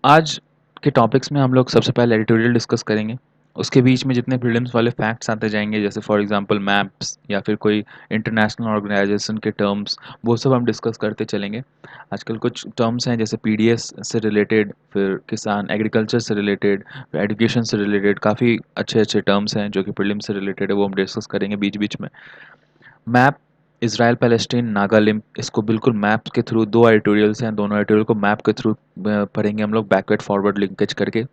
आज के टॉपिक्स में हम लोग सबसे पहले एडिटोरियल डिस्कस करेंगे। उसके बीच में जितने प्रीलिम्स वाले फैक्ट्स आते जाएंगे, जैसे फॉर एग्जांपल मैप्स या फिर कोई इंटरनेशनल ऑर्गेनाइजेशन के टर्म्स, वो सब हम डिस्कस करते चलेंगे। आजकल कुछ टर्म्स हैं जैसे पीडीएस से रिलेटेड, फिर किसान एग्रीकल्चर से रिलेटेड, एजुकेशन से रिलेटेड काफ़ी अच्छे अच्छे टर्म्स हैं जो कि प्रीलिम्स से रिलेटेड है, वो हम डिस्कस करेंगे बीच बीच में। मैप, इसराइल पैलेस्टीन नागालिम, इसको बिल्कुल मैप के थ्रू, दो एडिटोरियल्स हैं, दोनों एडिटोरियल को मैप के थ्रू पढ़ेंगे हम लोग बैकवर्ड फॉरवर्ड लिंकेज करके।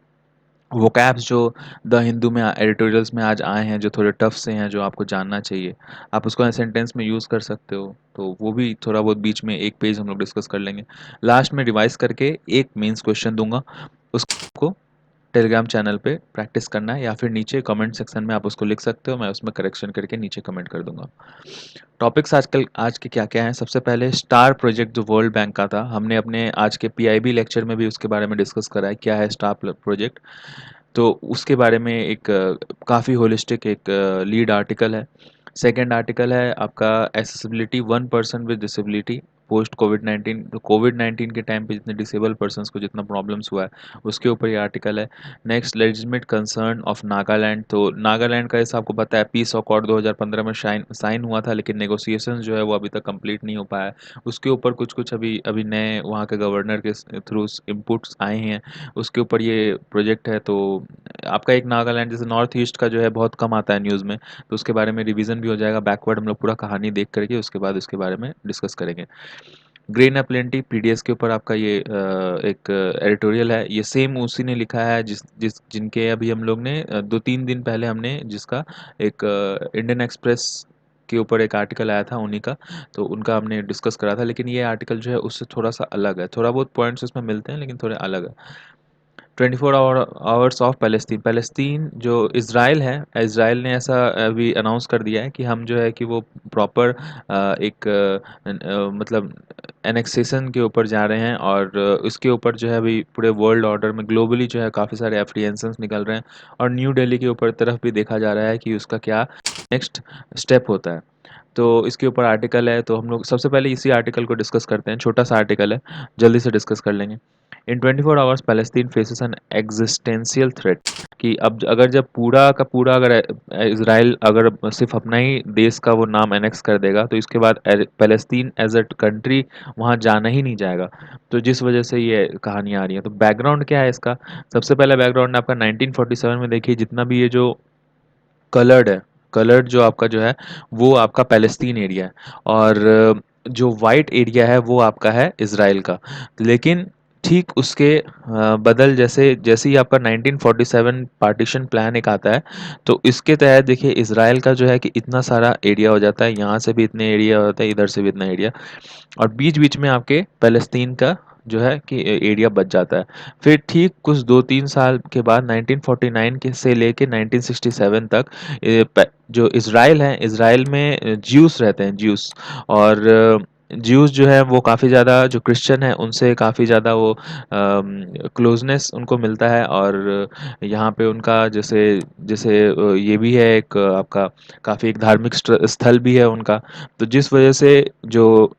वोकैब्स जो द हिंदू में एडिटोरियल्स में आज आए हैं, जो थोड़े टफ से हैं, जो आपको जानना चाहिए, आप उसको सेंटेंस में यूज़ कर सकते हो, तो वो भी थोड़ा बहुत बीच में एक पेज हम लोग डिस्कस कर लेंगे। लास्ट में रिवाइज करके एक मेंस क्वेश्चन दूंगा, उसको टेलीग्राम चैनल पे प्रैक्टिस करना है, या फिर नीचे कमेंट सेक्शन में आप उसको लिख सकते हो, मैं उसमें करेक्शन करके नीचे कमेंट कर दूंगा। टॉपिक्स आजकल आज के क्या क्या हैं? सबसे पहले स्टार प्रोजेक्ट जो वर्ल्ड बैंक का था, हमने अपने आज के पीआईबी लेक्चर में भी उसके बारे में डिस्कस करा है, क्या है स्टार प्रोजेक्ट। तो उसके बारे में एक काफ़ी होलिस्टिक एक लीड आर्टिकल है। सेकंड आर्टिकल है आपका accessibility one person with disability post Covid 19। तो कोविड 19 के टाइम पे जितने डिसेबल पर्सन्स को जितना प्रॉब्लम्स हुआ है, उसके ऊपर ये आर्टिकल है। Next, legitimate concern of Nagaland. तो नागालैंड का जैसा आपको पता है, पीस अकॉर्ड 2015 में साइन हुआ था, लेकिन नेगोशिएशंस जो है वो अभी तक कंप्लीट नहीं हो पाया है। उसके ऊपर कुछ कुछ अभी अभी नए वहाँ के गवर्नर के थ्रू इनपुट्स आए हैं, उसके ऊपर ये प्रोजेक्ट है। तो आपका एक नागालैंड जैसे नॉर्थ ईस्ट का जो है बहुत कम आता है न्यूज़ में, तो उसके बारे में रिवीजन भी हो जाएगा, बैकवर्ड हम लोग पूरा कहानी देख करके उसके बाद उसके बारे में डिस्कस करेंगे। ग्रीन एप्लेंटी पीडीएस के ऊपर आपका ये एक एडिटोरियल है, ये सेम उसी ने लिखा है जिस जिस जिनके अभी हम लोग ने 2-3 दिन पहले हमने जिसका एक इंडियन एक्सप्रेस के ऊपर एक आर्टिकल आया था उन्हीं का, तो उनका हमने डिस्कस करा था। लेकिन ये आर्टिकल जो है उससे थोड़ा सा अलग है, थोड़ा बहुत पॉइंट्स उसमें मिलते हैं लेकिन थोड़े अलग है। 24 आवर्स ऑफ पैलेस्तीन, पैलेस्तीन जो इसराइल है, इसराइल ने ऐसा अभी अनाउंस कर दिया है कि हम जो है कि वो प्रॉपर एक मतलब एनेक्सेशन के ऊपर जा रहे हैं, और इसके ऊपर जो है अभी पूरे वर्ल्ड ऑर्डर में ग्लोबली जो है काफ़ी सारे एप्रीहेंशंस निकल रहे हैं, और न्यू दिल्ली के ऊपर तरफ भी देखा जा रहा है कि उसका क्या नेक्स्ट स्टेप होता है। तो इसके ऊपर आर्टिकल है, तो हम लोग सबसे पहले इसी आर्टिकल को डिस्कस करते हैं। छोटा सा आर्टिकल है, जल्दी से डिस्कस कर लेंगे। इन 24 hours Palestine faces N existential threat, कि अब अगर जब पूरा का पूरा अगर इसराइल अगर सिर्फ अपना ही देश का वो नाम एनेक्स कर देगा, तो इसके बाद पैलेस्तीन एज अ कंट्री वहाँ जाना ही नहीं जाएगा। तो जिस वजह से ये कहानी आ रही है, तो बैकग्राउंड क्या है इसका? सबसे पहला बैकग्राउंड आपका 1947 में देखिए, जितना भी ये जो कलर्ड है, कलर्ड जो आपका जो है वो आपका पैलेस्तीन एरिया है, और जो वाइट एरिया है वो आपका है इसराइल का। लेकिन ठीक उसके बदल जैसे जैसे ही आपका 1947 पार्टीशन प्लान एक आता है, तो इसके तहत देखिए इसराइल का जो है कि इतना सारा एरिया हो जाता है, यहाँ से भी इतने एरिया हो जाता है, इधर से भी इतना एरिया, और बीच बीच में आपके पैलेस्तीन का जो है कि एरिया बच जाता है। फिर ठीक कुछ 2-3 साल के बाद 1949 के से लेके 1967 तक जो इसराइल है, इसराइल में ज्यूस रहते हैं, ज्यूस, और ज्यूस जो है वो काफ़ी ज़्यादा जो क्रिश्चियन है उनसे काफ़ी ज़्यादा वो क्लोजनेस उनको मिलता है, और यहाँ पे उनका जैसे जैसे ये भी है एक आपका काफ़ी एक धार्मिक स्थल भी है उनका। तो जिस वजह से जो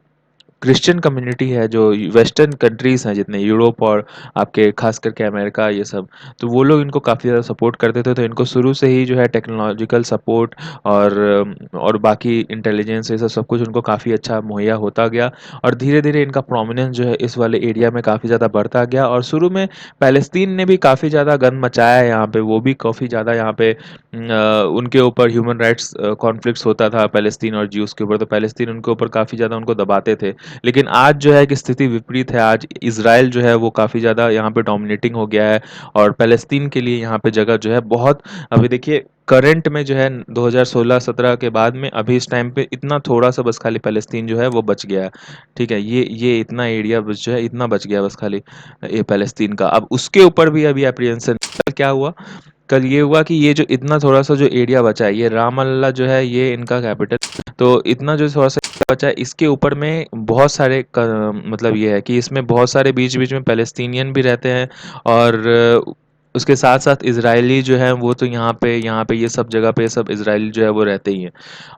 क्रिश्चियन कम्युनिटी है, जो वेस्टर्न कंट्रीज़ हैं जितने यूरोप और आपके खास करके अमेरिका ये सब, तो वो लोग इनको काफ़ी ज़्यादा सपोर्ट करते थे। तो इनको शुरू से ही जो है टेक्नोलॉजिकल सपोर्ट और बाकी इंटेलिजेंस ये सब सब कुछ उनको काफ़ी अच्छा मुहैया होता गया, और धीरे धीरे इनका प्रोमिनेंस जो है इस वाले एरिया में काफ़ी ज़्यादा बढ़ता गया। और शुरू में पैलेस्तीन ने भी काफ़ी ज़्यादा गंद मचाया है यहाँ पे, वो भी काफ़ी ज़्यादा यहाँ पे उनके ऊपर ह्यूमन राइट्स कॉन्फ्लिक्ट्स होता था पैलेस्तीन और ज्यूस के ऊपर, तो पैलेस्तीन उनके ऊपर काफ़ी ज़्यादा उनको दबाते थे। लेकिन आज जो है कि स्थिति विपरीत है, आज इज़राइल जो है वो काफ़ी ज़्यादा यहाँ पे डोमिनेटिंग हो गया है, और पैलेस्तीन के लिए यहाँ पे जगह जो है बहुत, अभी देखिए करंट में जो है 2016-17 के बाद में अभी इस टाइम पे इतना थोड़ा सा बस खाली पैलेस्तीन जो है वो बच गया है। ठीक है, ये इतना एरिया बस जो है इतना बच गया बस खाली ये पैलेस्तीन का। अब उसके ऊपर भी अभी अप्रीहेंशन क्या हुआ, कल ये हुआ कि ये जो इतना थोड़ा सा जो एरिया बचा है, ये राम अल्लाह जो है ये इनका कैपिटल, तो इतना जो थोड़ा सा बचा है इसके ऊपर में बहुत सारे मतलब ये है कि इसमें बहुत सारे बीच बीच में पैलेस्तीनियन भी रहते हैं, और उसके साथ-साथ इज़राइली जो हैं वो तो यहाँ पे ये सब जगह पे सब इज़राइली जो है वो रहते ही हैं।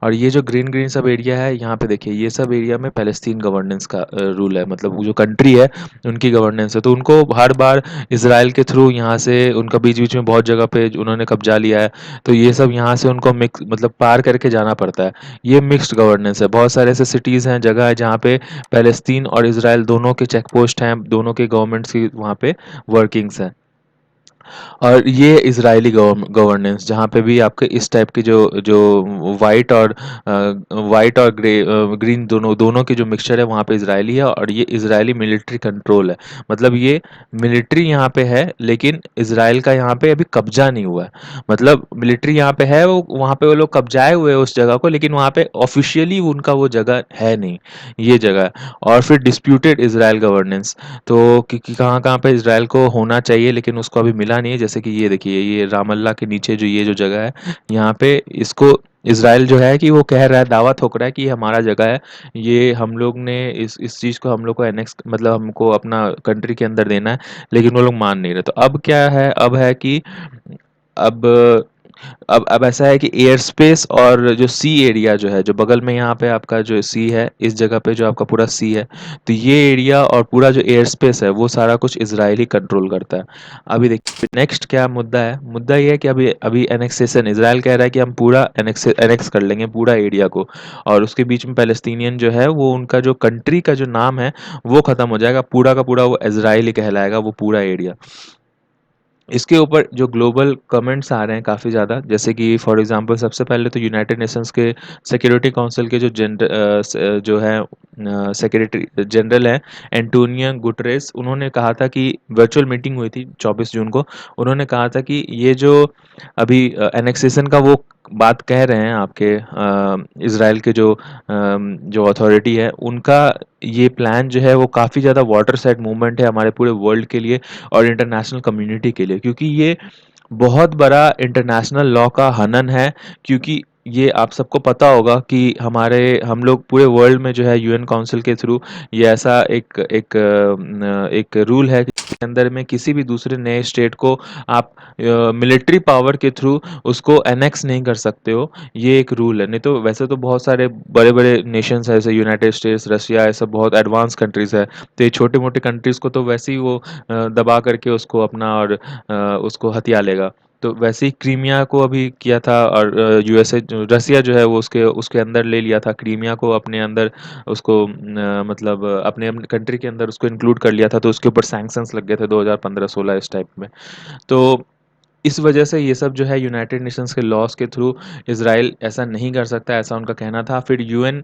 और ये जो ग्रीन-ग्रीन सब एरिया है यहाँ पे देखिए ये सब एरिया में पैलेस्टीन गवर्नेंस का रूल है, मतलब वो जो कंट्री है उनकी गवर्नेंस है। तो उनको हर बार इज़राइल के थ्रू यहाँ से उनका बीच-बीच में बहुत जगह पे उन्होंने कब्ज़ा लिया है। तो ये सब यहाँ से उनको मिक्स मतलब पार करके जाना पड़ता है। ये मिक्स्ड गवर्नेंस है। बहुत सारे ऐसे सिटीज़ हैं, जगह है जहाँ पे पैलेस्तीन और इज़राइल दोनों के चेक पोस्ट हैं, दोनों के गवर्नमेंट्स की वहाँ पे वर्किंग्स हैं। और ये इजरायली गवर्नेंस जहाँ पे भी आपके इस टाइप की जो जो वाइट और ग्रीन दोनों दोनों की जो मिक्सचर है वहाँ पे इजरायली है, और ये इजरायली मिलिट्री कंट्रोल है। मतलब ये मिलिट्री यहाँ पे है, लेकिन इजराइल का यहाँ पे अभी कब्जा नहीं हुआ है। मतलब मिलिट्री यहाँ पे है, वो वहाँ पे वो लोग कब्जाए हुए हैं उस जगह को, लेकिन वहाँ पे ऑफिशियली उनका वो जगह है नहीं, ये जगह है। और फिर डिस्प्यूटेड इजराइल गवर्नेंस, तो कि कहाँ-कहाँ पे इज़राइल को होना चाहिए लेकिन उसको अभी मिला नहीं है। जैसे कि ये देखिए, ये राम अल्लाह के नीचे जो ये जो जगह है, यहाँ पे इसको इज़राइल जो है कि वो कह रहा है, दावा ठोक रहा है कि ये हमारा जगह है। ये हम लोग ने इस चीज़ को हम लोग को एनेक्स मतलब हमको अपना कंट्री के अंदर देना है, लेकिन वो लोग मान नहीं रहे। तो अब क्या है, अब है कि अब अब ऐसा है कि एयर स्पेस और जो सी एरिया जो है, जो बगल में यहाँ पे आपका जो सी है, इस जगह पे जो आपका पूरा सी है, तो ये एरिया और पूरा जो एयर स्पेस है वो सारा कुछ इजराइल ही कंट्रोल करता है। अभी देखिए नेक्स्ट क्या मुद्दा है, मुद्दा ये है कि अभी अभी एनेक्सेशन, इजराइल कह रहा है कि हम पूरा एनेक्स कर लेंगे पूरा एरिया को, और उसके बीच में पैलेस्टीनियन जो है वो उनका जो कंट्री का जो नाम है वो खत्म हो जाएगा, पूरा का पूरा वो इजराइल ही कहलाएगा वो पूरा एरिया। इसके ऊपर जो ग्लोबल कमेंट्स आ रहे हैं काफ़ी ज़्यादा, जैसे कि फॉर एग्जांपल सबसे पहले तो यूनाइटेड नेशंस के सिक्योरिटी काउंसिल के जो है सेक्रेटरी जनरल हैं एंटोनियो गुटरेस, उन्होंने कहा था कि वर्चुअल मीटिंग हुई थी 24 जून को। उन्होंने कहा था कि ये जो अभी एनेक्सेशन का वो बात कह रहे हैं आपके इज़राइल के जो अथॉरिटी है उनका, ये प्लान जो है वो काफ़ी ज़्यादा वाटर साइड मूवमेंट है हमारे पूरे वर्ल्ड के लिए और इंटरनेशनल कम्युनिटी के लिए, क्योंकि ये बहुत बड़ा इंटरनेशनल लॉ का हनन है। क्योंकि ये आप सबको पता होगा कि हम लोग पूरे वर्ल्ड में जो है यूएन काउंसिल के थ्रू ये ऐसा एक रूल है कि इसके अंदर में किसी भी दूसरे नए स्टेट को आप मिलिट्री पावर के थ्रू उसको एनेक्स नहीं कर सकते हो। ये एक रूल है। नहीं तो वैसे तो बहुत सारे बड़े बड़े नेशंस है, जैसे यूनाइटेड स्टेट्स, रशिया, ये सब बहुत एडवांस कंट्रीज है। तो ये छोटे मोटे कंट्रीज को तो वैसे ही वो दबा करके उसको अपना और उसको हथिया लेगा। तो वैसे ही क्रीमिया को अभी किया था, और यूएसए रसिया जो है वो उसके उसके अंदर ले लिया था क्रीमिया को, अपने अंदर उसको मतलब अपने अपने कंट्री के अंदर उसको इंक्लूड कर लिया था, तो उसके ऊपर सैंक्शंस लग गए थे 2015-16 इस टाइप में। तो इस वजह से ये सब जो है यूनाइटेड नेशंस के लॉज के थ्रू इज़राइल ऐसा नहीं कर सकता, ऐसा उनका कहना था। फिर यूएन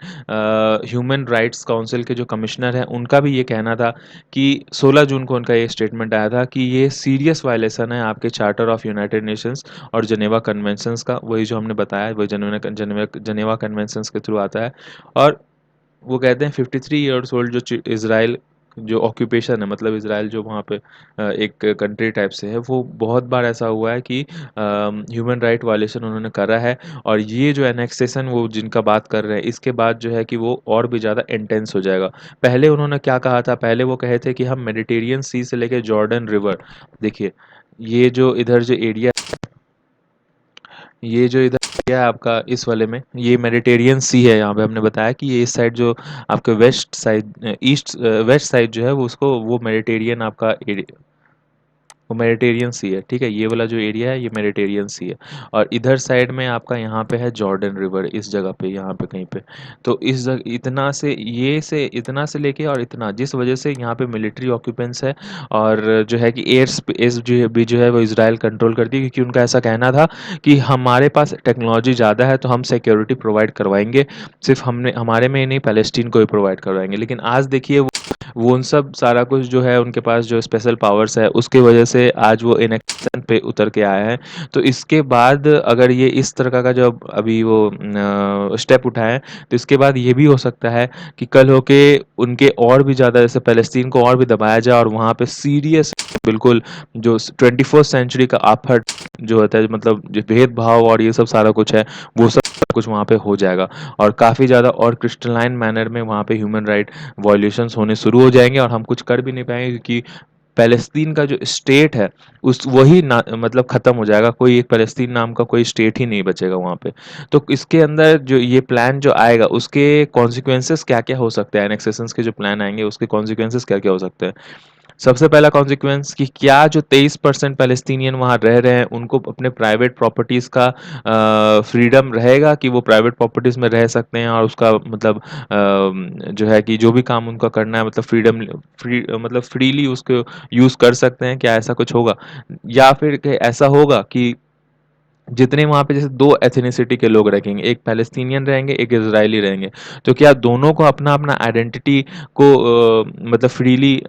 ह्यूमन राइट्स काउंसिल के जो कमिश्नर हैं उनका भी ये कहना था कि 16 जून को उनका ये स्टेटमेंट आया था कि ये सीरियस वायलेशन है आपके चार्टर ऑफ यूनाइटेड नेशंस और जनेवा कन्वेंशंस का, वही जो हमने बताया वही जनेवा कन्वेंशंस के थ्रू आता है। और वो कहते हैं 53 ईयर्स ओल्ड जो इज़राइल जो ऑक्यूपेशन है, मतलब इज़राइल जो वहाँ पे एक कंट्री टाइप से है, वो बहुत बार ऐसा हुआ है कि ह्यूमन राइट वायलेशन उन्होंने करा है। और ये जो एनेक्सेशन वो जिनका बात कर रहे हैं, इसके बाद जो है कि वो और भी ज़्यादा इंटेंस हो जाएगा। पहले उन्होंने क्या कहा था, पहले वो कहे थे कि हम मेडिटेरियन सी से लेके जॉर्डन रिवर, देखिए ये जो इधर जो एरिया ये जो इधर एरिया है आपका इस वाले में, ये मेडिटेरियन सी है। यहाँ पे हमने बताया कि ये इस साइड जो आपके वेस्ट साइड जो है वो उसको वो मेडिटेरियन आपका एरिया, वो मेडिटेरियन सी है, ठीक है। ये वाला जो एरिया है ये मेडिटेरियन सी है, और इधर साइड में आपका यहाँ पे है जॉर्डन रिवर, इस जगह पे यहाँ पे कहीं पे। तो इस जगह इतना से लेके और इतना, जिस वजह से यहाँ पे मिलिट्री ऑक्यूपेंस है, और जो है कि एयर स्पेस जो है वो इसराइल कंट्रोल करती है, क्योंकि उनका ऐसा कहना था कि हमारे पास टेक्नोलॉजी ज़्यादा है तो हम सिक्योरिटी प्रोवाइड करवाएंगे, सिर्फ हमने हमारे में ही नहीं पैलेस्टीन को भी प्रोवाइड करवाएंगे। लेकिन आज देखिए वो उन सब सारा कुछ जो है उनके पास जो स्पेशल पावर्स है उसकी वजह से आज वो इनेक्शन पे उतर के आए हैं। तो इसके बाद अगर ये इस तरह का जो अभी वो स्टेप उठाएं, तो इसके बाद ये भी हो सकता है कि कल होके उनके और भी ज़्यादा, जैसे पैलेस्तीन को और भी दबाया जाए, और वहाँ पे सीरियस बिल्कुल जो 21st सेंचुरी का आफत जो होता है, मतलब जो भेदभाव और ये सब सारा कुछ है, वो सब कुछ वहाँ पे हो जाएगा। और काफ़ी ज़्यादा और क्रिस्टलाइन मैनर में वहाँ पे ह्यूमन राइट वॉल्यूशंस होने शुरू हो जाएंगे, और हम कुछ कर भी नहीं पाएंगे, क्योंकि पैलेस्तीन का जो स्टेट है उस वही ना मतलब ख़त्म हो जाएगा, कोई एक पैलेस्तीन नाम का कोई स्टेट ही नहीं बचेगा वहाँ पे। तो इसके अंदर जो ये प्लान जो आएगा उसके कॉन्सिक्वेंसेस क्या-क्या हो सकते हैं, एनेक्सेशंस के जो प्लान आएँगे उसके कॉन्सिक्वेंसेस क्या-क्या हो सकते हैं। सबसे पहला कॉन्सिक्वेंस कि क्या जो 23% पैलेस्टीनियन वहाँ रह रहे हैं उनको अपने प्राइवेट प्रॉपर्टीज़ का फ्रीडम रहेगा कि वो प्राइवेट प्रॉपर्टीज़ में रह सकते हैं और उसका मतलब जो है कि जो भी काम उनका करना है मतलब मतलब फ्रीली उसको यूज़ कर सकते हैं, क्या ऐसा कुछ होगा? या फिर कि ऐसा होगा कि जितने वहाँ पे जैसे 2 एथनिसिटी के लोग रहेंगे, एक पैलेस्टीनियन रहेंगे, एक इज़राइली रहेंगे, तो क्या दोनों को अपना-अपना आइडेंटिटी को मतलब फ्रीली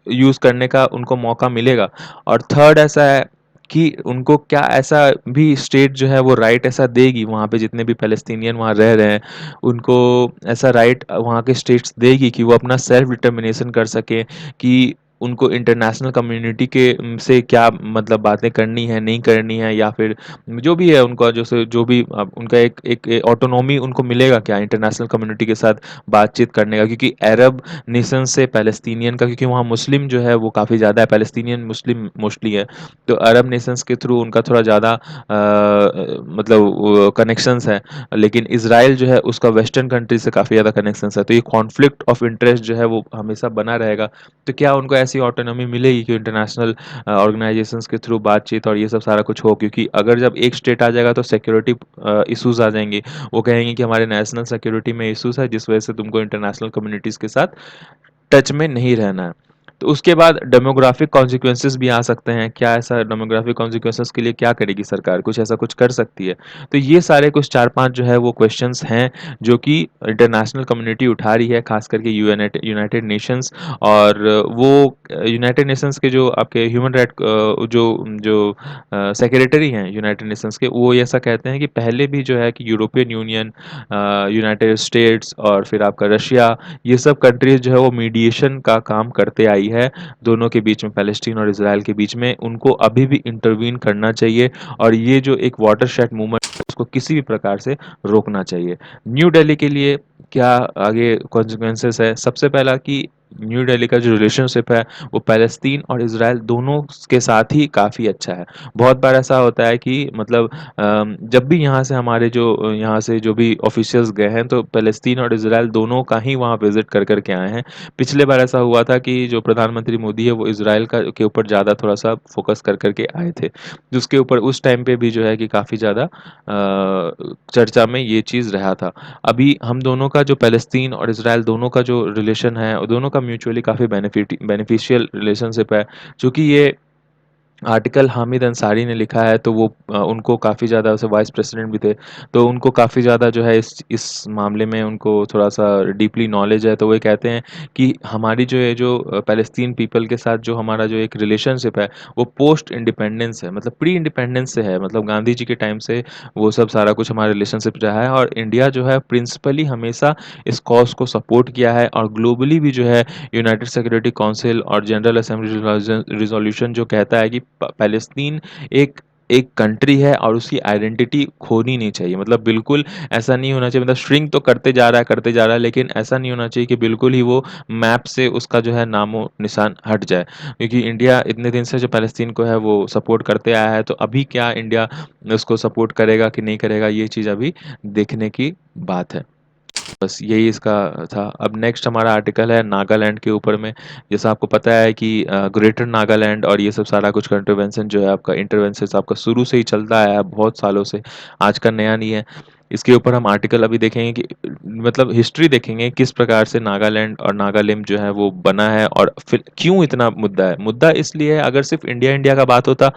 यूज़ करने का उनको मौका मिलेगा? और थर्ड ऐसा है कि उनको क्या ऐसा भी स्टेट जो है वो राइट ऐसा देगी वहाँ पे जितने भी पैलेस्टीनियन वहाँ रह रहे हैं, उनको ऐसा राइट वहाँ के स्टेट्स देगी कि वो अपना सेल्फ डिटर्मिनेशन कर सकें, कि उनको इंटरनेशनल कम्युनिटी के से क्या मतलब बातें करनी है, नहीं करनी है, या फिर जो भी है उनका जैसे जो भी उनका एक एक ऑटोनॉमी उनको मिलेगा क्या इंटरनेशनल कम्युनिटी के साथ बातचीत करने का? क्योंकि अरब नेशन से पैलेस्टीनियन का, क्योंकि वहाँ मुस्लिम जो है वो काफ़ी ज़्यादा है, पैलेस्टीनियन मुस्लिम मोस्टली है, तो अरब नेशंस के थ्रू उनका थोड़ा ज़्यादा मतलब कनेक्शंस है, लेकिन इसराइल जो है उसका वेस्टर्न कंट्री से काफ़ी ज़्यादा कनेक्शंस है, तो ये कॉन्फ्लिक्ट ऑफ इंटरेस्ट जो है वो हमेशा बना रहेगा। तो क्या उनको ऐसी ऑटोनॉमी मिलेगी कि इंटरनेशनल ऑर्गेनाइजेशंस के थ्रू बातचीत और ये सब सारा कुछ हो? क्योंकि अगर जब एक स्टेट आ जाएगा तो सिक्योरिटी इश्यूज आ जाएंगे, वो कहेंगे कि हमारे नेशनल सिक्योरिटी में इश्यूज है जिस वजह से तुमको इंटरनेशनल कम्युनिटीज़ के साथ टच में नहीं रहना है। तो उसके बाद डेमोग्राफिक कॉन्सिक्वेंसेस भी आ सकते हैं। क्या ऐसा डेमोग्राफिक कॉन्सिक्वेंसेस के लिए क्या करेगी सरकार? कुछ ऐसा कुछ कर सकती है? तो ये सारे कुछ 4-5 जो है वो क्वेश्चंस हैं जो कि इंटरनेशनल कम्युनिटी उठा रही है, ख़ास करके यूनाइटेड नेशंस, और वो यूनाइटेड नेशंस के जो आपके ह्यूमन राइट जो जो सेक्रेटरी हैं यूनाइटेड नेशंस के, वो ऐसा कहते हैं कि पहले भी जो है कि यूरोपियन यूनियन, यूनाइटेड स्टेट्स और फिर आपका रशिया, ये सब कंट्रीज़ जो है वो मीडिएशन का काम करते आई है, दोनों के बीच में, पैलेस्टीन और इज़राइल के बीच में। उनको अभी भी इंटरवीन करना चाहिए और ये जो एक वाटरशेड मूवमेंट है उसको किसी भी प्रकार से रोकना चाहिए। न्यू दिल्ली के लिए क्या आगे कॉन्सिक्वेंसेस है? सबसे पहला कि न्यू दिल्ली का जो रिलेशनशिप है वो पैलेस्तीन और इज़राइल दोनों के साथ ही काफ़ी अच्छा है। बहुत बार ऐसा होता है कि मतलब जब भी यहाँ से हमारे जो यहाँ से जो भी ऑफिशियल्स गए हैं तो पैलेस्तीन और इज़राइल दोनों का ही वहाँ विज़िट कर के आए हैं। पिछले बार ऐसा हुआ था कि जो प्रधानमंत्री मोदी है वो इज़राइल का के ऊपर ज़्यादा थोड़ा-सा फ़ोकस कर के आए थे। जिसके ऊपर उस टाइम पे भी जो है कि काफ़ी ज़्यादा चर्चा में ये चीज़ रहा था। अभी हम दोनों का जो पैलेस्तीन और इज़राइल दोनों का जो रिलेशन है, दोनों का म्यूचुअली काफ़ी बेनिफिशियल रिलेशनशिप है। चूँकि ये आर्टिकल हामिद अंसारी ने लिखा है तो वो उनको काफ़ी ज़्यादा वैसे वाइस प्रेसिडेंट भी थे, तो उनको काफ़ी ज़्यादा जो है इस मामले में उनको थोड़ा-सा डीपली नॉलेज है, तो वो ये कहते हैं कि हमारी जो ये जो पैलेस्तीन पीपल के साथ जो हमारा जो एक रिलेशनशिप है, वो पोस्ट इंडिपेंडेंस है, मतलब प्री इंडिपेंडेंस से है, मतलब गांधी जी के टाइम से वो सब सारा कुछ हमारा रिलेशनशिप रहा है, और इंडिया जो है प्रिंसिपली हमेशा इस कॉज़ को सपोर्ट किया है, और ग्लोबली भी जो है यूनाइटेड सिक्योरिटी काउंसिल और जनरल असेंबली रिज़ॉल्यूशन जो कहता है कि प पैलेस्तीन एक एक कंट्री है और उसकी आइडेंटिटी खोनी नहीं चाहिए। मतलब बिल्कुल ऐसा नहीं होना चाहिए, मतलब श्रिंक तो करते जा रहा है, लेकिन ऐसा नहीं होना चाहिए कि बिल्कुल ही वो मैप से उसका जो है नामो-निशान हट जाए। क्योंकि इंडिया इतने दिन से जो पैलेस्तीन को है वो सपोर्ट करते आया है, तो अभी क्या इंडिया उसको सपोर्ट करेगा कि नहीं करेगा, ये चीज़ अभी देखने की बात है। बस यही इसका था। अब नेक्स्ट हमारा आर्टिकल है नागालैंड के ऊपर में। जैसा आपको पता है कि ग्रेटर नागालैंड और ये सब सारा कुछ कंट्रोवेंशन जो है आपका इंटरवेंशंस आपका शुरू से ही चलता आया है बहुत सालों से, आज का नया नहीं है। इसके ऊपर हम आर्टिकल अभी देखेंगे कि मतलब हिस्ट्री देखेंगे किस प्रकार से नागालैंड और नागालैंड जो है वो बना है और फिर क्यों इतना मुद्दा है। मुद्दा इसलिए है, अगर सिर्फ इंडिया इंडिया का बात होता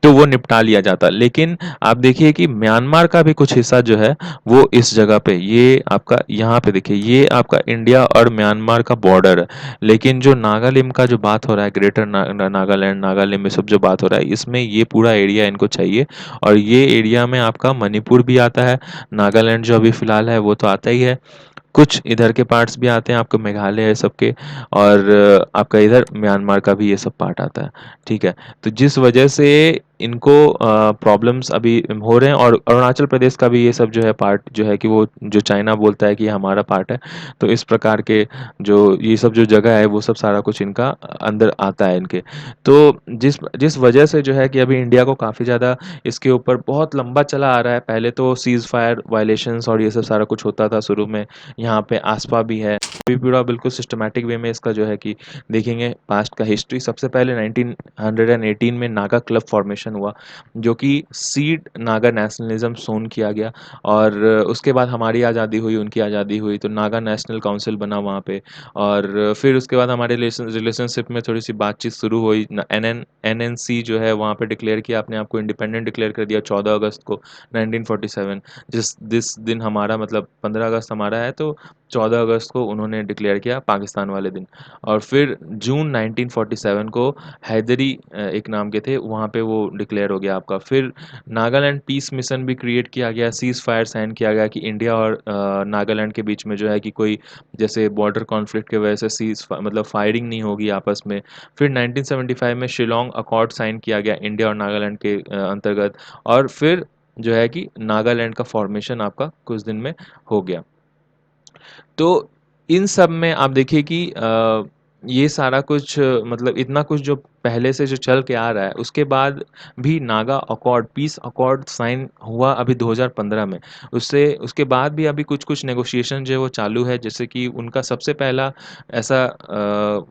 तो वो निपटा लिया जाता, लेकिन आप देखिए कि म्यांमार का भी कुछ हिस्सा जो है वो इस जगह पे, ये आपका यहाँ पे देखिए, ये आपका इंडिया और म्यांमार का बॉर्डर है। लेकिन जो नागालिम का जो बात हो रहा है, ग्रेटर नागालैंड नागालिम में सब जो बात हो रहा है, इसमें ये पूरा एरिया इनको चाहिए, और ये एरिया में आपका मणिपुर भी आता है। नागालैंड जो अभी फिलहाल है वो तो आता ही है, कुछ इधर के पार्ट्स भी आते हैं आपको, मेघालय है सबके, और आपका इधर म्यांमार का भी ये सब पार्ट आता है। ठीक है, तो जिस वजह से इनको प्रॉब्लम्स अभी हो रहे हैं, और अरुणाचल प्रदेश का भी ये सब जो है पार्ट जो है कि वो जो चाइना बोलता है कि ये हमारा पार्ट है, तो इस प्रकार के जो ये सब जो जगह है वो सब सारा कुछ इनका अंदर आता है इनके। तो जिस जिस वजह से जो है कि अभी इंडिया को काफ़ी ज़्यादा इसके ऊपर बहुत लंबा चला आ रहा है। पहले तो सीज़ फायर वायलेशंस और ये सब सारा कुछ होता था शुरू में। यहाँ पे आसपा भी है। अभी पूरा बिल्कुल सिस्टमैटिक वे में इसका जो है कि देखेंगे पास्ट का हिस्ट्री। सबसे पहले 1918 में नागा क्लब फॉर्मेशन हुआ, जो कि सीड नागा नेशनलिज्म सोन किया गया। और उसके बाद हमारी आज़ादी हुई, उनकी आज़ादी हुई, तो नागा नेशनल काउंसिल बना वहाँ पे। और फिर उसके बाद हमारे रिलेशनशिप में थोड़ी सी बातचीत शुरू हुई। एनएनसी जो है वहाँ पे डिक्लेयर किया अपने आप को, इंडिपेंडेंट डिक्लेयर कर दिया 14 अगस्त को 1947। जिस दिन हमारा मतलब 15 अगस्त हमारा है, तो 14 अगस्त को उन्होंने डिक्लेयर किया पाकिस्तान वाले दिन। और फिर जून 1947 को हैदरी एक नाम के थे, वहाँ पे वो डिक्लेयर हो गया आपका। फिर नागालैंड पीस मिशन भी क्रिएट किया गया, सीज़ फायर साइन किया गया कि इंडिया और नागालैंड के बीच में जो है कि कोई जैसे बॉर्डर कॉन्फ्लिक्ट की वजह से मतलब फायरिंग नहीं होगी आपस में। फिर 1975 में शिलोंग अकॉर्ड साइन किया गया इंडिया और नागालैंड के अंतर्गत। और फिर जो है कि नागालैंड का फॉर्मेशन आपका कुछ दिन में हो गया। तो इन सब में आप देखिए कि ये सारा कुछ मतलब इतना कुछ जो पहले से जो चल के आ रहा है, उसके बाद भी Naga accord, peace accord sign हुआ अभी 2015 में। उससे उसके बाद भी अभी कुछ-कुछ नेगोशिएशन जो है वो चालू है, जैसे कि उनका सबसे पहला ऐसा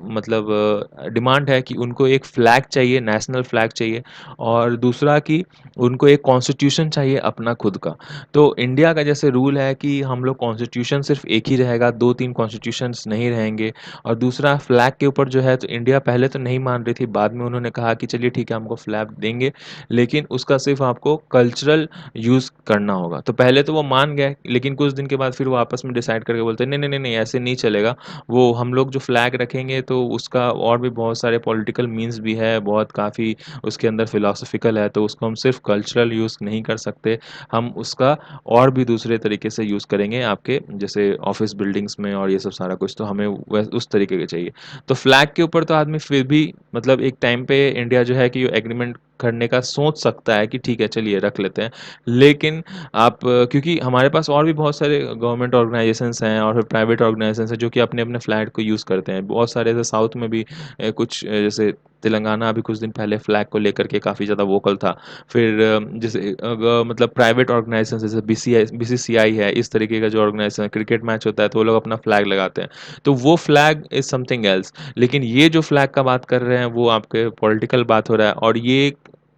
मतलब डिमांड है कि उनको एक फ्लैग चाहिए, नेशनल फ्लैग चाहिए, और दूसरा कि उनको एक कॉन्स्टिट्यूशन चाहिए अपना खुद का। तो इंडिया का जैसे रूल है कि हम लोग कॉन्स्टिट्यूशन सिर्फ एक ही रहेगा, 2-3 कॉन्स्टिट्यूशंस नहीं रहेंगे। और दूसरा फ्लैग के ऊपर जो है, तो इंडिया पहले तो नहीं मान रही थी, बाद में उन्होंने कहा कि चलिए ठीक है, हमको फ्लैग देंगे, लेकिन उसका सिर्फ आपको कल्चरल यूज़ करना होगा। तो पहले तो वो मान गए, लेकिन कुछ दिन के बाद फिर वो आपस में डिसाइड करके बोलते हैं नहीं, नहीं, नहीं, नहीं, ऐसे नहीं चलेगा। वो हम लोग जो फ्लैग रखेंगे तो उसका और भी बहुत सारे पॉलिटिकल मीन्स भी है, बहुत काफ़ी उसके अंदर फिलॉसफिकल है, तो उसको हम सिर्फ कल्चरल यूज़ नहीं कर सकते। हम उसका और भी दूसरे तरीके से यूज़ करेंगे आपके जैसे ऑफिस बिल्डिंग्स में और ये सब सारा कुछ, तो हमें उस तरीके के चाहिए। तो फ्लैग के ऊपर तो आदमी फिर भी मतलब एक टाइम पे इंडिया जो है कि एग्रीमेंट करने का सोच सकता है कि ठीक है चलिए रख लेते हैं। लेकिन आप क्योंकि हमारे पास और भी बहुत सारे गवर्नमेंट ऑर्गेनाइजेशंस हैं और फिर प्राइवेट ऑर्गेनाइजेशंस हैं जो कि अपने अपने फ्लैग को यूज़ करते हैं। बहुत सारे ऐसे साउथ में भी कुछ जैसे तेलंगाना अभी कुछ दिन पहले फ्लैग को लेकर के काफ़ी ज़्यादा वोकल था। फिर जैसे मतलब प्राइवेट ऑर्गेनाइजेशन जैसे बीसीसीआई है, इस तरीके का जो ऑर्गेनाइजेशन है, क्रिकेट मैच होता है तो वो लोग अपना फ्लैग लगाते हैं। तो वो फ्लैग इज समथिंग एल्स। लेकिन ये जो फ्लैग का बात कर रहे हैं वो आपके पॉलिटिकल बात हो रहा है, और ये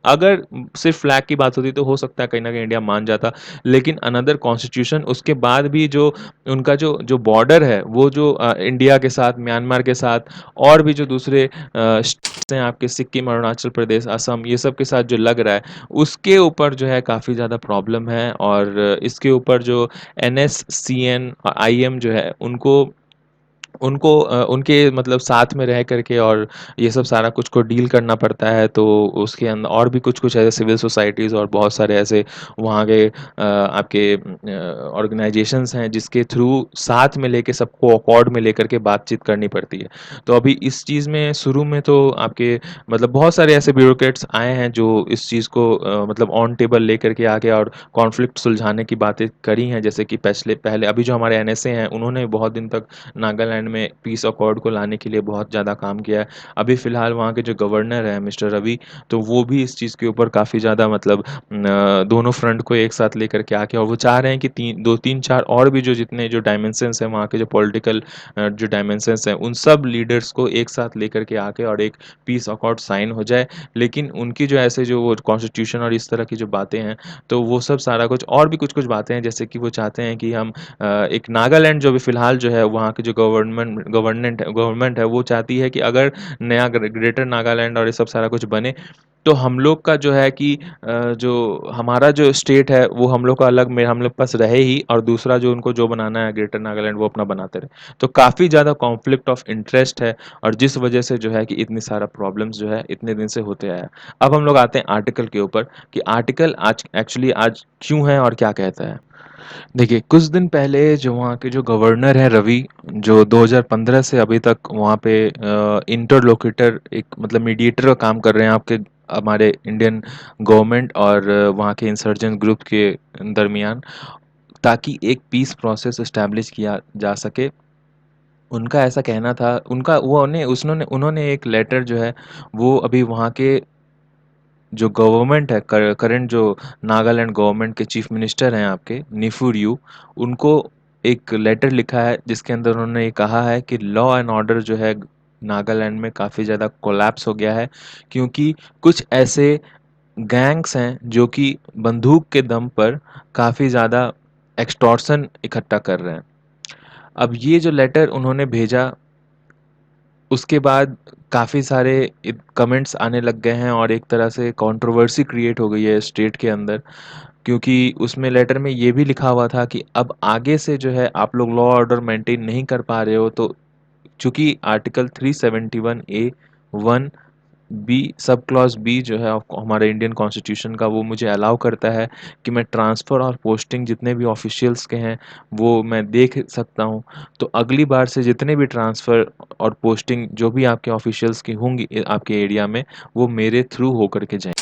अगर सिर्फ फ्लैग की बात होती तो हो सकता है कहीं ना कहीं इंडिया मान जाता। लेकिन अनदर कॉन्स्टिट्यूशन उसके बाद भी जो उनका जो जो बॉर्डर है वो जो इंडिया के साथ, म्यांमार के साथ, और भी जो दूसरे स्टेट्स हैं आपके, सिक्किम, अरुणाचल प्रदेश, असम, ये सब के साथ जो लग रहा है, उसके ऊपर जो है काफ़ी ज़्यादा प्रॉब्लम है। और इसके ऊपर जो एनएससीएन और आईएम जो है उनको उनको उनके मतलब साथ में रह करके और ये सब सारा कुछ को डील करना पड़ता है। तो उसके अंदर और भी कुछ-कुछ ऐसे सिविल सोसाइटीज़ और बहुत सारे ऐसे वहाँ के आपके ऑर्गेनाइजेशंस हैं जिसके थ्रू साथ में लेके सबको अकॉर्ड में लेकर के बातचीत करनी पड़ती है। तो अभी इस चीज़ में शुरू में तो आपके मतलब बहुत सारे ऐसे ब्यूरोक्रेट्स आए हैं जो इस चीज़ को मतलब ऑन टेबल लेकर के आके और कॉन्फ्लिक्ट सुलझाने की बातें करी हैं। जैसे कि पहले पहले अभी जो हमारे एनएसए हैं उन्होंने बहुत दिन तक नागालैंड में पीस अकॉर्ड को लाने के लिए बहुत ज़्यादा काम किया है। अभी फ़िलहाल वहाँ के जो गवर्नर हैं मिस्टर रवि, तो वो भी इस चीज़ के ऊपर काफ़ी ज़्यादा मतलब दोनों फ्रंट को एक साथ लेकर के आके, और वो चाह रहे हैं कि 2-3-4 और भी जो जितने जो डायमेंशंस हैं वहाँ के जो पॉलिटिकल जो डायमेंशंस हैं उन सब लीडर्स को एक साथ लेकर के आके और एक पीस अकॉर्ड साइन हो जाए। लेकिन उनकी जो ऐसे जो वो कॉन्स्टिट्यूशन और इस तरह की जो बातें हैं, तो वो सब सारा कुछ और भी कुछ-कुछ बातें हैं, जैसे कि वो चाहते हैं कि हम एक नागालैंड जो भी फ़िलहाल जो है वहाँ की जो गवर्नमेंट है वो चाहती है कि अगर नया ग्रेटर नागालैंड और ये सब सारा कुछ बने, तो हम लोग का जो है कि जो हमारा जो स्टेट है वो हम लोग का अलग में हम लोग पास रहे ही, और दूसरा जो उनको जो बनाना है ग्रेटर नागालैंड वो अपना बनाते रहे। तो काफ़ी ज़्यादा कॉन्फ्लिक्ट ऑफ इंटरेस्ट है, और जिस वजह से जो है कि इतनी सारा प्रॉब्लम्स जो है इतने दिन से होते आया है। अब हम लोग आते हैं आर्टिकल के ऊपर कि आर्टिकल आज एक्चुअली आज क्यों है और क्या कहता है। देखिए, कुछ दिन पहले जो वहाँ के जो गवर्नर हैं रवि, जो 2015 से अभी तक वहाँ पे इंटरलोक्यूटर एक मतलब मीडिएटर का काम कर रहे हैं आपके हमारे इंडियन गवर्नमेंट और वहाँ के इंसर्जेंट ग्रुप के दरमियान, ताकि एक पीस प्रोसेस एस्टैब्लिश किया जा सके। उनका ऐसा कहना था, उनका वो उन्होंने एक लेटर जो है वो अभी वहाँ के जो गवर्नमेंट है, करंट जो नागालैंड गवर्नमेंट के चीफ मिनिस्टर हैं आपके निफू रियू, उनको एक लेटर लिखा है जिसके अंदर उन्होंने ये कहा है कि लॉ एंड ऑर्डर जो है नागालैंड में काफ़ी ज़्यादा कोलैप्स हो गया है, क्योंकि कुछ ऐसे गैंग्स हैं जो कि बंदूक के दम पर काफ़ी ज़्यादा एक्सटॉर्शन इकट्ठा कर रहे हैं। अब ये जो लेटर उन्होंने भेजा, उसके बाद काफ़ी सारे कमेंट्स आने लग गए हैं और एक तरह से कंट्रोवर्सी क्रिएट हो गई है स्टेट के अंदर, क्योंकि उसमें लेटर में ये भी लिखा हुआ था कि अब आगे से जो है आप लोग लॉ ऑर्डर मेंटेन नहीं कर पा रहे हो, तो चूंकि article 371A(1) B sub clause B जो है हमारे इंडियन कॉन्स्टिट्यूशन का, वो मुझे अलाउ करता है कि मैं ट्रांसफ़र और पोस्टिंग जितने भी ऑफिशियल्स के हैं वो मैं देख सकता हूँ। तो अगली बार से जितने भी ट्रांसफ़र और पोस्टिंग जो भी आपके ऑफिशियल्स की होंगी आपके एरिया में, वो मेरे थ्रू होकर के जाएँ।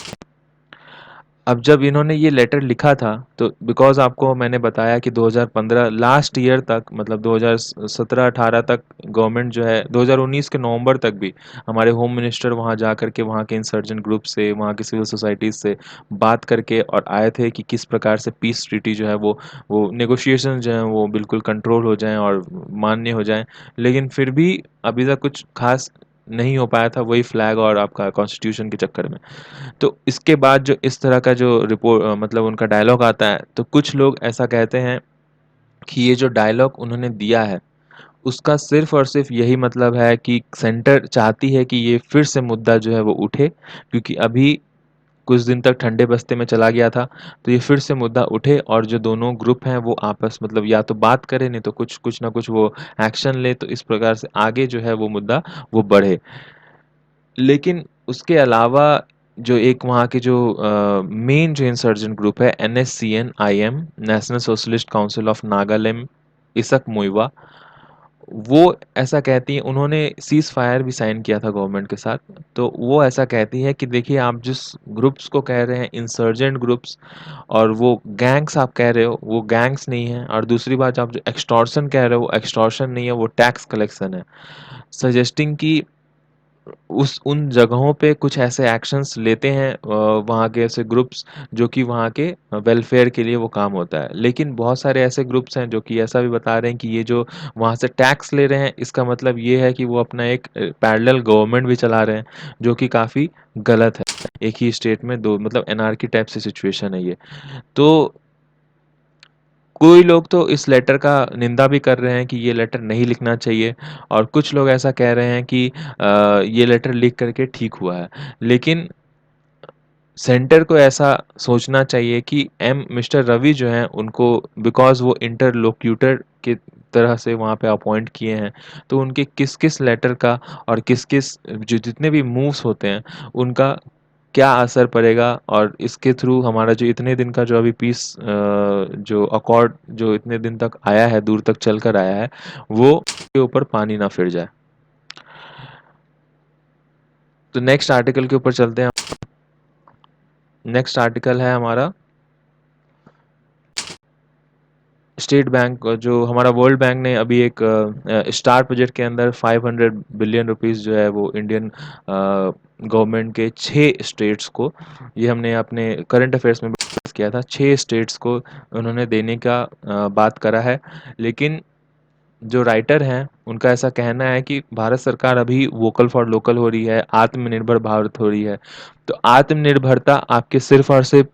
अब जब इन्होंने ये लेटर लिखा था, तो बिकॉज़ आपको मैंने बताया कि 2015 लास्ट ईयर तक, मतलब 2017-18 तक गवर्नमेंट जो है, 2019 के नवंबर तक भी हमारे होम मिनिस्टर वहाँ जा कर के वहाँ के इंसर्जेंट ग्रुप से, वहाँ की सिविल सोसाइटीज़ से बात करके और आए थे कि किस प्रकार से पीस ट्रीटी जो है वो नेगोशिएशंस जो हैं वो बिल्कुल कंट्रोल हो जाएँ और मान्य हो जाएँ। लेकिन फिर भी अभी तक कुछ ख़ास नहीं हो पाया था, वही फ्लैग और आपका कॉन्स्टिट्यूशन के चक्कर में। तो इसके बाद जो इस तरह का जो मतलब उनका डायलॉग आता है, तो कुछ लोग ऐसा कहते हैं कि ये जो डायलॉग उन्होंने दिया है, उसका सिर्फ़ और सिर्फ़ यही मतलब है कि सेंटर चाहती है कि ये फिर से मुद्दा जो है वो उठे, क्योंकि अभी कुछ दिन तक ठंडे बस्ते में चला गया था, तो ये फिर से मुद्दा उठे और जो दोनों ग्रुप हैं वो आपस मतलब या तो बात करें, नहीं तो कुछ ना कुछ वो एक्शन ले, तो इस प्रकार से आगे जो है वो मुद्दा वो बढ़े। लेकिन उसके अलावा जो एक वहाँ के जो मेन जो इंसर्जेंट ग्रुप है NSCN-IM, national socialist council of Nagaland, इसक मुइवा, वो ऐसा कहती है, उन्होंने सीज़ फायर भी साइन किया था गवर्नमेंट के साथ। तो वो ऐसा कहती है कि देखिए, आप जिस ग्रुप्स को कह रहे हैं इंसर्जेंट ग्रुप्स, और वो गैंग्स आप कह रहे हो, वो गैंग्स नहीं है, और दूसरी बात आप जो एक्सटॉर्शन कह रहे हो वो एक्सटॉर्शन नहीं है, वो टैक्स कलेक्शन है। सजेस्टिंग कि उस उन जगहों पे कुछ ऐसे एक्शंस लेते हैं वहाँ के ऐसे ग्रुप्स जो कि वहाँ के वेलफेयर के लिए वो काम होता है। लेकिन बहुत सारे ऐसे ग्रुप्स हैं जो कि ऐसा भी बता रहे हैं कि ये जो वहाँ से टैक्स ले रहे हैं, इसका मतलब ये है कि वो अपना एक पैरेलल गवर्नमेंट भी चला रहे हैं, जो कि काफ़ी गलत है। एक ही स्टेट में दो मतलब एनार्की टाइप से सिचुएशन है ये। तो कोई लोग तो इस लेटर का निंदा भी कर रहे हैं कि ये लेटर नहीं लिखना चाहिए, और कुछ लोग ऐसा कह रहे हैं कि ये लेटर लिख करके ठीक हुआ है। लेकिन सेंटर को ऐसा सोचना चाहिए कि मिस्टर रवि जो हैं उनको, बिकॉज़ वो इंटरलोक्यूटर की तरह से वहाँ पे अपॉइंट किए हैं, तो उनके किस-किस लेटर का और किस-किस जो जितने भी मूव्स होते हैं, उनका क्या असर पड़ेगा, और इसके थ्रू हमारा जो इतने दिन का जो अभी पीस जो अकॉर्ड जो इतने दिन तक आया है, दूर तक चल कर आया है, वो के ऊपर पानी ना फिर जाए। तो नेक्स्ट आर्टिकल के ऊपर चलते हैं। नेक्स्ट आर्टिकल है हमारा स्टेट बैंक, जो हमारा वर्ल्ड बैंक ने अभी एक स्टार प्रोजेक्ट के अंदर 500 बिलियन रुपीस जो है वो इंडियन गवर्नमेंट के 6 स्टेट्स को, ये हमने अपने करंट अफेयर्स में डिस्कस किया था, 6 स्टेट्स को उन्होंने देने का बात करा है। लेकिन जो राइटर हैं उनका ऐसा कहना है कि भारत सरकार अभी वोकल फॉर लोकल हो रही है, आत्मनिर्भर भारत हो रही है। तो आत्मनिर्भरता आपके सिर्फ और सिर्फ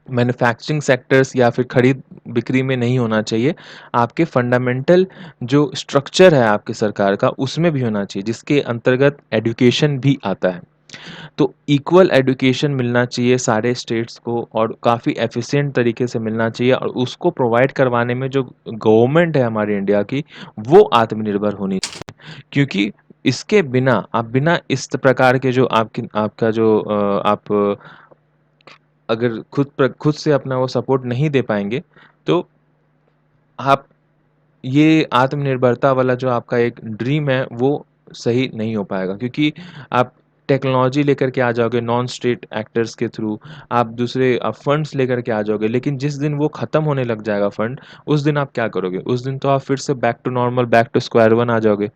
मैन्युफैक्चरिंग सेक्टर्स या फिर खरीद बिक्री में नहीं होना चाहिए, आपके फंडामेंटल जो स्ट्रक्चर है आपकी सरकार का, उसमें भी होना चाहिए, जिसके अंतर्गत एजुकेशन भी आता है। तो इक्वल एजुकेशन मिलना चाहिए सारे स्टेट्स को, और काफ़ी एफिशिएंट तरीके से मिलना चाहिए, और उसको प्रोवाइड करवाने में जो गवर्नमेंट है हमारी इंडिया की, वो आत्मनिर्भर होनी चाहिए। क्योंकि इसके बिना, आप बिना इस प्रकार के जो आपका जो आप अगर खुद से अपना वो सपोर्ट नहीं दे पाएँगे, तो आप ये आत्मनिर्भरता वाला जो आपका एक ड्रीम है वो सही नहीं हो पाएगा, क्योंकि आप टेक्नोलॉजी लेकर के आ जाओगे नॉन स्टेट एक्टर्स के थ्रू, आप दूसरे फंड्स लेकर के आ जाओगे, लेकिन जिस दिन वो ख़त्म होने लग जाएगा फंड, उस दिन आप क्या करोगे? उस दिन तो आप फिर से back to normal, back to square one आ जाओगे।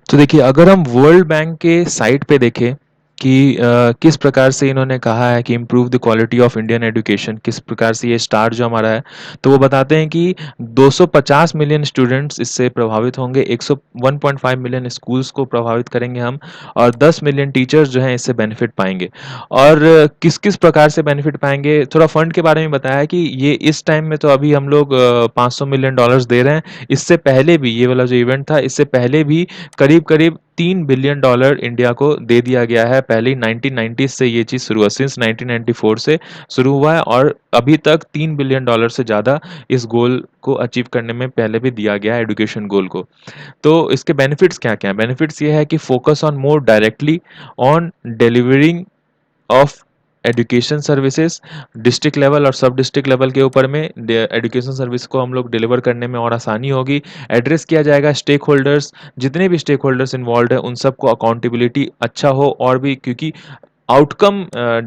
तो देखिए, अगर हम वर्ल्ड बैंक के साइट पे देखें कि किस प्रकार से इन्होंने कहा है कि improve the quality of Indian education, किस प्रकार से ये स्टार जो हमारा है, तो वो बताते हैं कि 250 मिलियन स्टूडेंट्स इससे प्रभावित होंगे, 1.5 मिलियन स्कूल्स को प्रभावित करेंगे हम, और 10 मिलियन टीचर्स जो हैं इससे बेनिफिट पाएंगे। और किस किस प्रकार से बेनिफिट पाएंगे, थोड़ा फंड के बारे में बताया है कि ये इस टाइम में तो अभी हम लोग 500 मिलियन डॉलर्स दे रहे हैं। इससे पहले भी ये वाला जो इवेंट था, इससे पहले भी करीब करीब 3 बिलियन डॉलर इंडिया को दे दिया गया है। पहले ही 1990 से ये चीज़ शुरू हुआ, सिंस 1994 से शुरू हुआ है, और अभी तक 3 बिलियन डॉलर से ज़्यादा इस गोल को अचीव करने में पहले भी दिया गया है, एजुकेशन गोल को। तो इसके बेनिफिट्स क्या क्या हैं? बेनिफिट्स ये है कि focus on more directly on delivering of education services, district level और सब डिस्ट्रिक्ट लेवल के ऊपर में एजुकेशन सर्विस को हम लोग डिलीवर करने में और आसानी होगी। एड्रेस किया जाएगा स्टेक होल्डर्स, जितने भी स्टेक होल्डर्स इन्वॉल्व है उन सबको अकाउंटेबिलिटी अच्छा हो, और भी क्योंकि आउटकम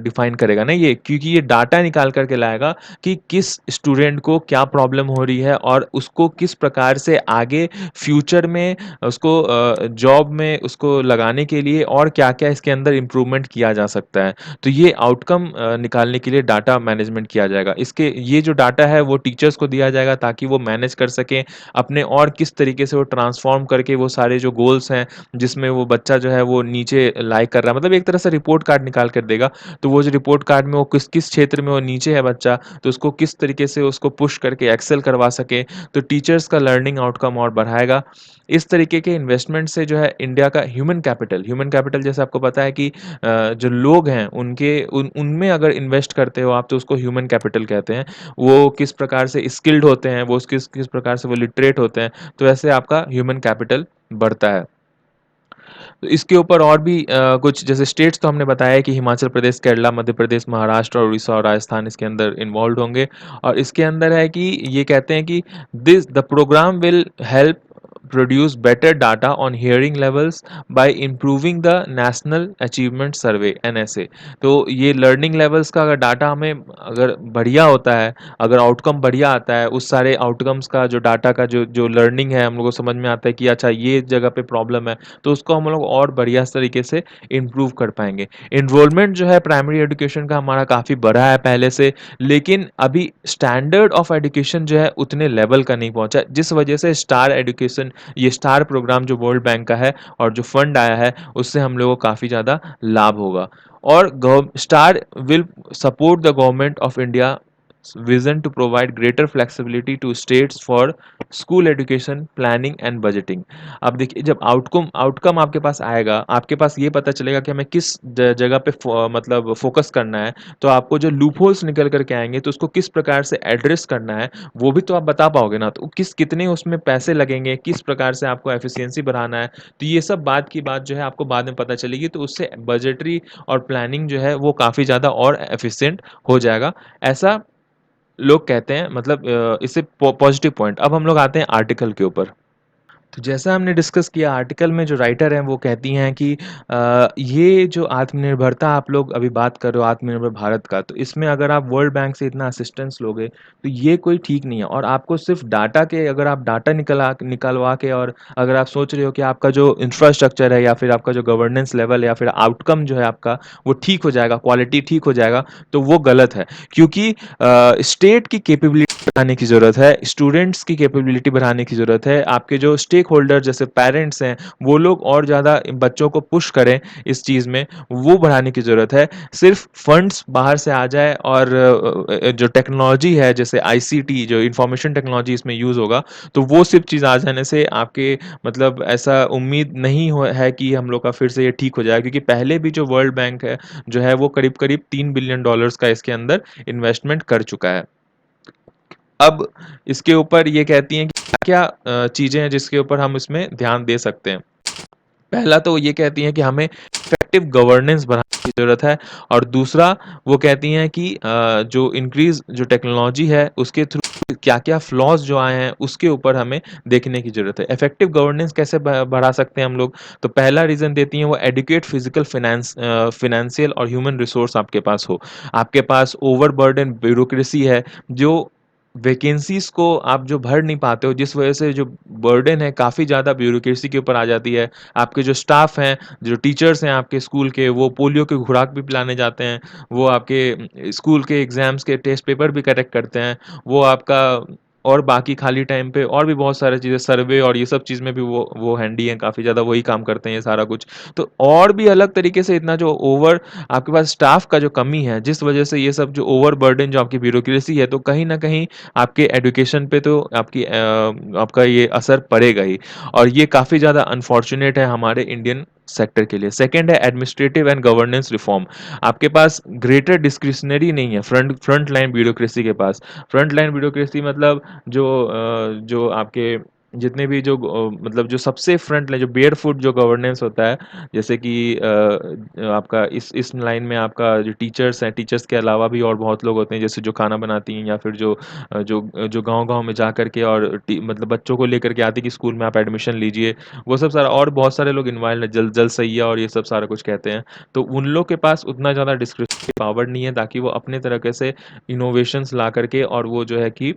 डिफाइन करेगा ना ये, क्योंकि ये डाटा निकाल करके लाएगा कि किस स्टूडेंट को क्या प्रॉब्लम हो रही है, और उसको किस प्रकार से आगे फ्यूचर में उसको जॉब में उसको लगाने के लिए और क्या-क्या इसके अंदर इम्प्रूवमेंट किया जा सकता है। तो ये आउटकम निकालने के लिए डाटा मैनेजमेंट किया जाएगा। इसके ये जो डाटा है वो टीचर्स को दिया जाएगा ताकि वो मैनेज कर सकें अपने, और किस तरीके से वो ट्रांसफ़ॉर्म करके वो सारे जो गोल्स हैं, जिसमें वो बच्चा जो है वो नीचे लाइक कर रहा है, मतलब एक तरह से रिपोर्ट कार्ड निकाल कर देगा। तो वो जो रिपोर्ट कार्ड में वो किस-किस क्षेत्र में वो नीचे है बच्चा, तो उसको किस तरीके से उसको पुश करके एक्सेल करवा सके, तो टीचर्स का लर्निंग आउटकम और बढ़ाएगा। इस तरीके के इन्वेस्टमेंट से जो है इंडिया का ह्यूमन कैपिटल जैसे आपको पता है कि जो लोग हैं उनके उनमें अगर इन्वेस्ट करते हो आप, तो उसको ह्यूमन कैपिटल कहते हैं। वो किस प्रकार से स्किल्ड होते हैं, वो किस किस प्रकार से वो लिटरेट होते हैं, तो ऐसे आपका ह्यूमन कैपिटल बढ़ता है। तो इसके ऊपर और भी कुछ जैसे स्टेट्स तो हमने बताया है कि हिमाचल प्रदेश, केरला, मध्य प्रदेश, महाराष्ट्र और उड़ीसा और राजस्थान इसके अंदर इन्वॉल्व होंगे। और इसके अंदर है कि ये कहते हैं कि this the programme will help produce better data on hearing levels by improving the national achievement survey NSA. तो ये लर्निंग लेवल्स का अगर डाटा हमें अगर बढ़िया होता है, अगर आउटकम बढ़िया आता है, उस सारे आउटकम्स का जो डाटा का जो जो लर्निंग है, हम लोग को समझ में आता है कि अच्छा ये जगह पे प्रॉब्लम है, तो उसको हम लोग और बढ़िया तरीके से इम्प्रूव कर पाएंगे। इन्रोलमेंट जो है प्राइमरी एजुकेशन का हमारा काफ़ी बढ़ा है पहले से, लेकिन अभी स्टैंडर्ड ऑफ एजुकेशन जो है उतने लेवल का नहीं पहुंचा, जिस वजह से स्टार एजुकेशन, ये स्टार प्रोग्राम जो वर्ल्ड बैंक का है और जो फंड आया है, उससे हम लोगों को काफ़ी ज़्यादा लाभ होगा। और star will support the government of India vision to provide greater flexibility to states for school education planning and budgeting. अब देखिए, जब आउटकम आउटकम आपके पास आएगा, आपके पास ये पता चलेगा कि हमें किस जगह पे मतलब फोकस करना है, तो आपको जो लूप होल्स निकल करके आएंगे, तो उसको किस प्रकार से एड्रेस करना है वो भी तो आप बता पाओगे ना। तो किस कितने उसमें पैसे लगेंगे, किस प्रकार से आपको एफिशिएंसी बढ़ाना है, तो ये सब बात की बात जो है आपको बाद में पता चलेगी, तो उससे बजटरी और प्लानिंग जो है वो काफ़ी ज़्यादा और एफिशिएंट हो जाएगा, ऐसा लोग कहते हैं। मतलब इससे पॉजिटिव पॉइंट। अब हम लोग आते हैं आर्टिकल के ऊपर। तो जैसा हमने डिस्कस किया, आर्टिकल में जो राइटर हैं वो कहती हैं कि ये जो आत्मनिर्भरता आप लोग अभी बात कर रहे हो आत्मनिर्भर भारत का, तो इसमें अगर आप वर्ल्ड बैंक से इतना असिस्टेंस लोगे तो ये कोई ठीक नहीं है। और आपको सिर्फ डाटा के, अगर आप डाटा निकलवा के, और अगर आप सोच रहे हो कि आपका जो इंफ्रास्ट्रक्चर है या फिर आपका जो गवर्नेंस लेवल है या फिर आउटकम जो है आपका वो ठीक हो जाएगा, क्वालिटी ठीक हो जाएगा, तो वो गलत है। क्योंकि स्टेट की कैपेबिलिटी बढ़ाने की ज़रूरत है, स्टूडेंट्स की कैपेबिलिटी बढ़ाने की ज़रूरत है, आपके जो स्टेक होल्डर जैसे पेरेंट्स हैं, वो लोग और ज़्यादा बच्चों को पुश करें इस चीज़ में, वो बढ़ाने की ज़रूरत है। सिर्फ फंड्स बाहर से आ जाए और जो टेक्नोलॉजी है जैसे आईसीटी, जो इंफॉर्मेशन टेक्नोलॉजी इसमें यूज़ होगा, तो वो सिर्फ चीज़ आ जाने से आपके मतलब ऐसा उम्मीद नहीं है कि हम लोग का फिर से ये ठीक हो जाएगा, क्योंकि पहले भी जो वर्ल्ड बैंक है जो है वो करीब करीब 3 बिलियन डॉलर्स का इसके अंदर इन्वेस्टमेंट कर चुका है। अब इसके ऊपर ये कहती हैं कि क्या चीज़ें हैं जिसके ऊपर हम इसमें ध्यान दे सकते हैं। पहला तो ये कहती हैं कि हमें इफेक्टिव गवर्नेंस बढ़ाने की ज़रूरत है, और दूसरा वो कहती हैं कि जो इंक्रीज़ जो टेक्नोलॉजी है उसके थ्रू क्या-क्या फ्लॉज़ जो आए हैं, उसके ऊपर हमें देखने की ज़रूरत है। इफ़ेक्टिव गवर्नेंस कैसे बढ़ा सकते हैं हम लोग? तो पहला रीज़न देती हैं वो एडुकेट फिज़िकल फ़ाइनेंशियल और ह्यूमन रिसोर्स आपके पास हो। आपके पास ओवरबर्डन ब्यूरोक्रेसी है, जो वैकेंसीज़ को आप जो भर नहीं पाते हो, जिस वजह से जो बर्डन है काफ़ी ज़्यादा ब्यूरोक्रेसी के ऊपर आ जाती है। आपके जो स्टाफ़ हैं, जो टीचर्स हैं आपके स्कूल के, वो पोलियो की खुराक भी पिलाने जाते हैं। वो आपके स्कूल के एग्ज़ाम्स के टेस्ट पेपर भी करेक्ट करते हैं। वो आपका और बाकी खाली टाइम पे और भी बहुत सारी चीज़ें सर्वे और ये सब चीज़ में भी वो हैंडी हैं, काफ़ी ज़्यादा वही काम करते हैं ये सारा कुछ। तो और भी अलग तरीके से इतना जो ओवर आपके पास स्टाफ का जो कमी है, जिस वजह से ये सब जो ओवरबर्डन जो आपकी ब्यूरोक्रेसी है, तो कहीं न कहीं आपके एजुकेशन पे तो आपका ये असर पड़ेगा ही और ये काफ़ी ज़्यादा अनफॉर्च्यूनेट है हमारे इंडियन सेक्टर के लिए। सेकंड है एडमिनिस्ट्रेटिव एंड गवर्नेंस रिफॉर्म। आपके पास ग्रेटर डिस्क्रिशनरी नहीं है फ्रंट लाइन ब्यूरोक्रेसी के पास। फ्रंट लाइन ब्यूरोक्रेसी मतलब जो आपके जितने भी मतलब जो सबसे फ्रंट लाइन जो बेयर फुट जो गवर्नेंस होता है, जैसे कि आपका इस लाइन में आपका जो टीचर्स हैं, टीचर्स के अलावा भी और बहुत लोग होते हैं, जैसे जो खाना बनाती हैं या फिर जो गाँव-गाँव में जा कर के और मतलब बच्चों को लेकर के आती है कि स्कूल में आप एडमिशन लीजिए, वो सब सारा और बहुत सारे लोग इन्वॉल्व हैं, जल सैया और ये सब सारा कुछ कहते हैं। तो उन लोग के पास उतना ज़्यादा डिस्क्रिप्टिव पावर नहीं है ताकि वो अपने तरीके से इनोवेशंस ला करके और वो जो है कि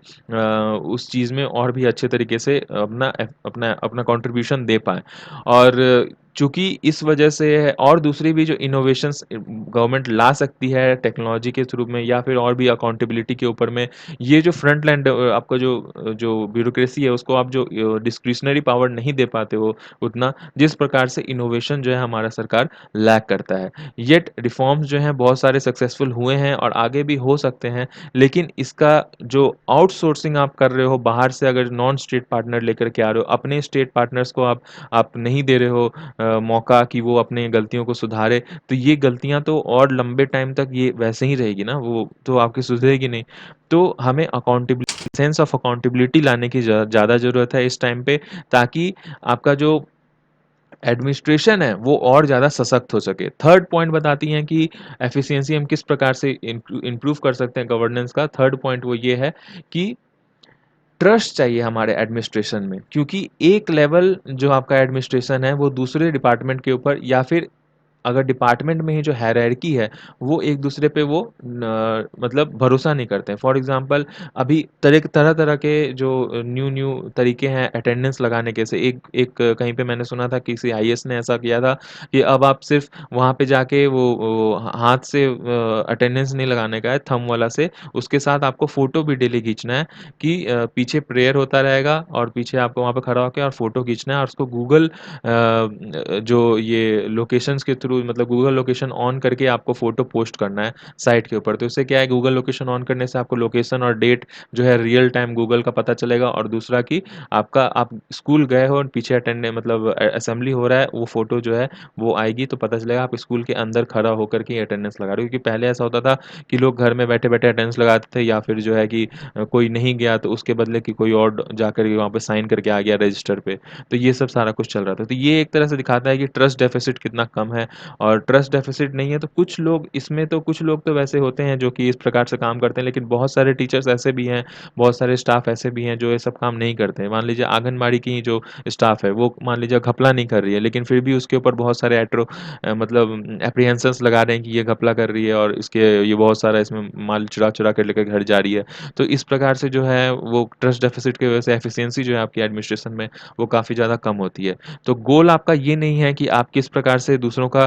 उस चीज़ में और भी अच्छे तरीके से अपना कंट्रीब्यूशन दे पाएँ। और चूँकि इस वजह से है और दूसरी भी जो इनोवेशंस गवर्नमेंट ला सकती है टेक्नोलॉजी के थ्रू में या फिर और भी अकाउंटेबिलिटी के ऊपर में, ये जो फ्रंट लाइन आपका जो ब्यूरोक्रेसी है उसको आप जो डिस्क्रिशनरी पावर नहीं दे पाते हो उतना, जिस प्रकार से इनोवेशन जो है हमारा सरकार लैक करता है। येट रिफॉर्म्स जो हैं बहुत सारे सक्सेसफुल हुए हैं और आगे भी हो सकते हैं, लेकिन इसका जो आउटसोर्सिंग आप कर रहे हो बाहर से अगर नॉन स्टेट पार्टनर लेकर के आ रहे हो, अपने स्टेट पार्टनर्स को आप नहीं दे रहे हो मौका कि वो अपने गलतियों को सुधारे, तो ये गलतियाँ तो और लंबे टाइम तक ये वैसे ही रहेगी ना, वो तो आपकी सुधरेगी नहीं। तो हमें अकाउंटेबिलिटी सेंस ऑफ अकाउंटेबिलिटी लाने की ज़्यादा ज़रूरत है इस टाइम पे, ताकि आपका जो एडमिनिस्ट्रेशन है वो और ज़्यादा सशक्त हो सके। थर्ड पॉइंट बताती हैं कि एफिशिएंसी हम किस प्रकार से इम्प्रूव कर सकते हैं गवर्नेंस का। थर्ड पॉइंट वो ये है कि ट्रस्ट चाहिए हमारे एडमिनिस्ट्रेशन में, क्योंकि एक लेवल जो आपका एडमिनिस्ट्रेशन है वो दूसरे डिपार्टमेंट के ऊपर या फिर अगर डिपार्टमेंट में ही जो हायरार्की है वो एक दूसरे पे वो मतलब भरोसा नहीं करते हैं। फॉर एग्जांपल अभी तरह-तरह के जो न्यू तरीके हैं अटेंडेंस लगाने के, से एक एक कहीं पे मैंने सुना था किसी आईएएस ने ऐसा किया था कि अब आप सिर्फ वहाँ पे जाके वो हाथ से अटेंडेंस नहीं लगाने का है, थंब वाला से उसके साथ आपको फोटो भी डेली खींचना है कि पीछे प्रेयर होता रहेगा और पीछे आपको वहाँ पे खड़ा होके और फोटो खींचना है और उसको गूगल जो ये लोकेशंस के थ्रू मतलब गूगल लोकेशन ऑन करके आपको फ़ोटो पोस्ट करना है साइट के ऊपर। तो इससे क्या है, गूगल लोकेशन ऑन करने से आपको लोकेशन और डेट जो है रियल टाइम गूगल का पता चलेगा और दूसरा कि आप स्कूल गए हो और पीछे मतलब असेंबली हो रहा है, वो फ़ोटो जो है वो आएगी तो पता चलेगा आप स्कूल के अंदर खड़ा होकर के अटेंडेंस लगा रहे हो। क्योंकि पहले ऐसा होता था कि लोग घर में बैठे-बैठे अटेंडेंस लगाते थे या फिर जो है कि कोई नहीं गया तो उसके बदले कि कोई और जाकर के वहाँ पे साइन करके आ गया रजिस्टर पे। तो ये सब सारा कुछ चल रहा था। तो ये एक तरह से दिखाता है कि ट्रस्ट डेफ़िसिट कितना कम है और ट्रस्ट डेफ़िसिट नहीं है तो कुछ लोग तो वैसे होते हैं जो कि इस प्रकार से काम करते हैं, लेकिन बहुत सारे टीचर्स ऐसे भी हैं, बहुत सारे स्टाफ ऐसे भी हैं जो ये सब काम नहीं करते हैं। मान लीजिए आंगनबाड़ी की जो स्टाफ है, वो मान लीजिए घपला नहीं कर रही है, लेकिन फिर भी उसके ऊपर बहुत सारे मतलब एप्रीहेंशंस लगा रहे हैं कि ये घपला कर रही है और ये बहुत सारा इसमें माल चुरा-चुरा कर लेकर घर जा रही है। तो इस प्रकार से जो है वो ट्रस्ट डेफ़िसिट की वजह से एफिशिएंसी जो है आपकी एडमिनिस्ट्रेशन में वो काफ़ी ज़्यादा कम होती है। तो गोल आपका ये नहीं है कि आप किस प्रकार से दूसरों का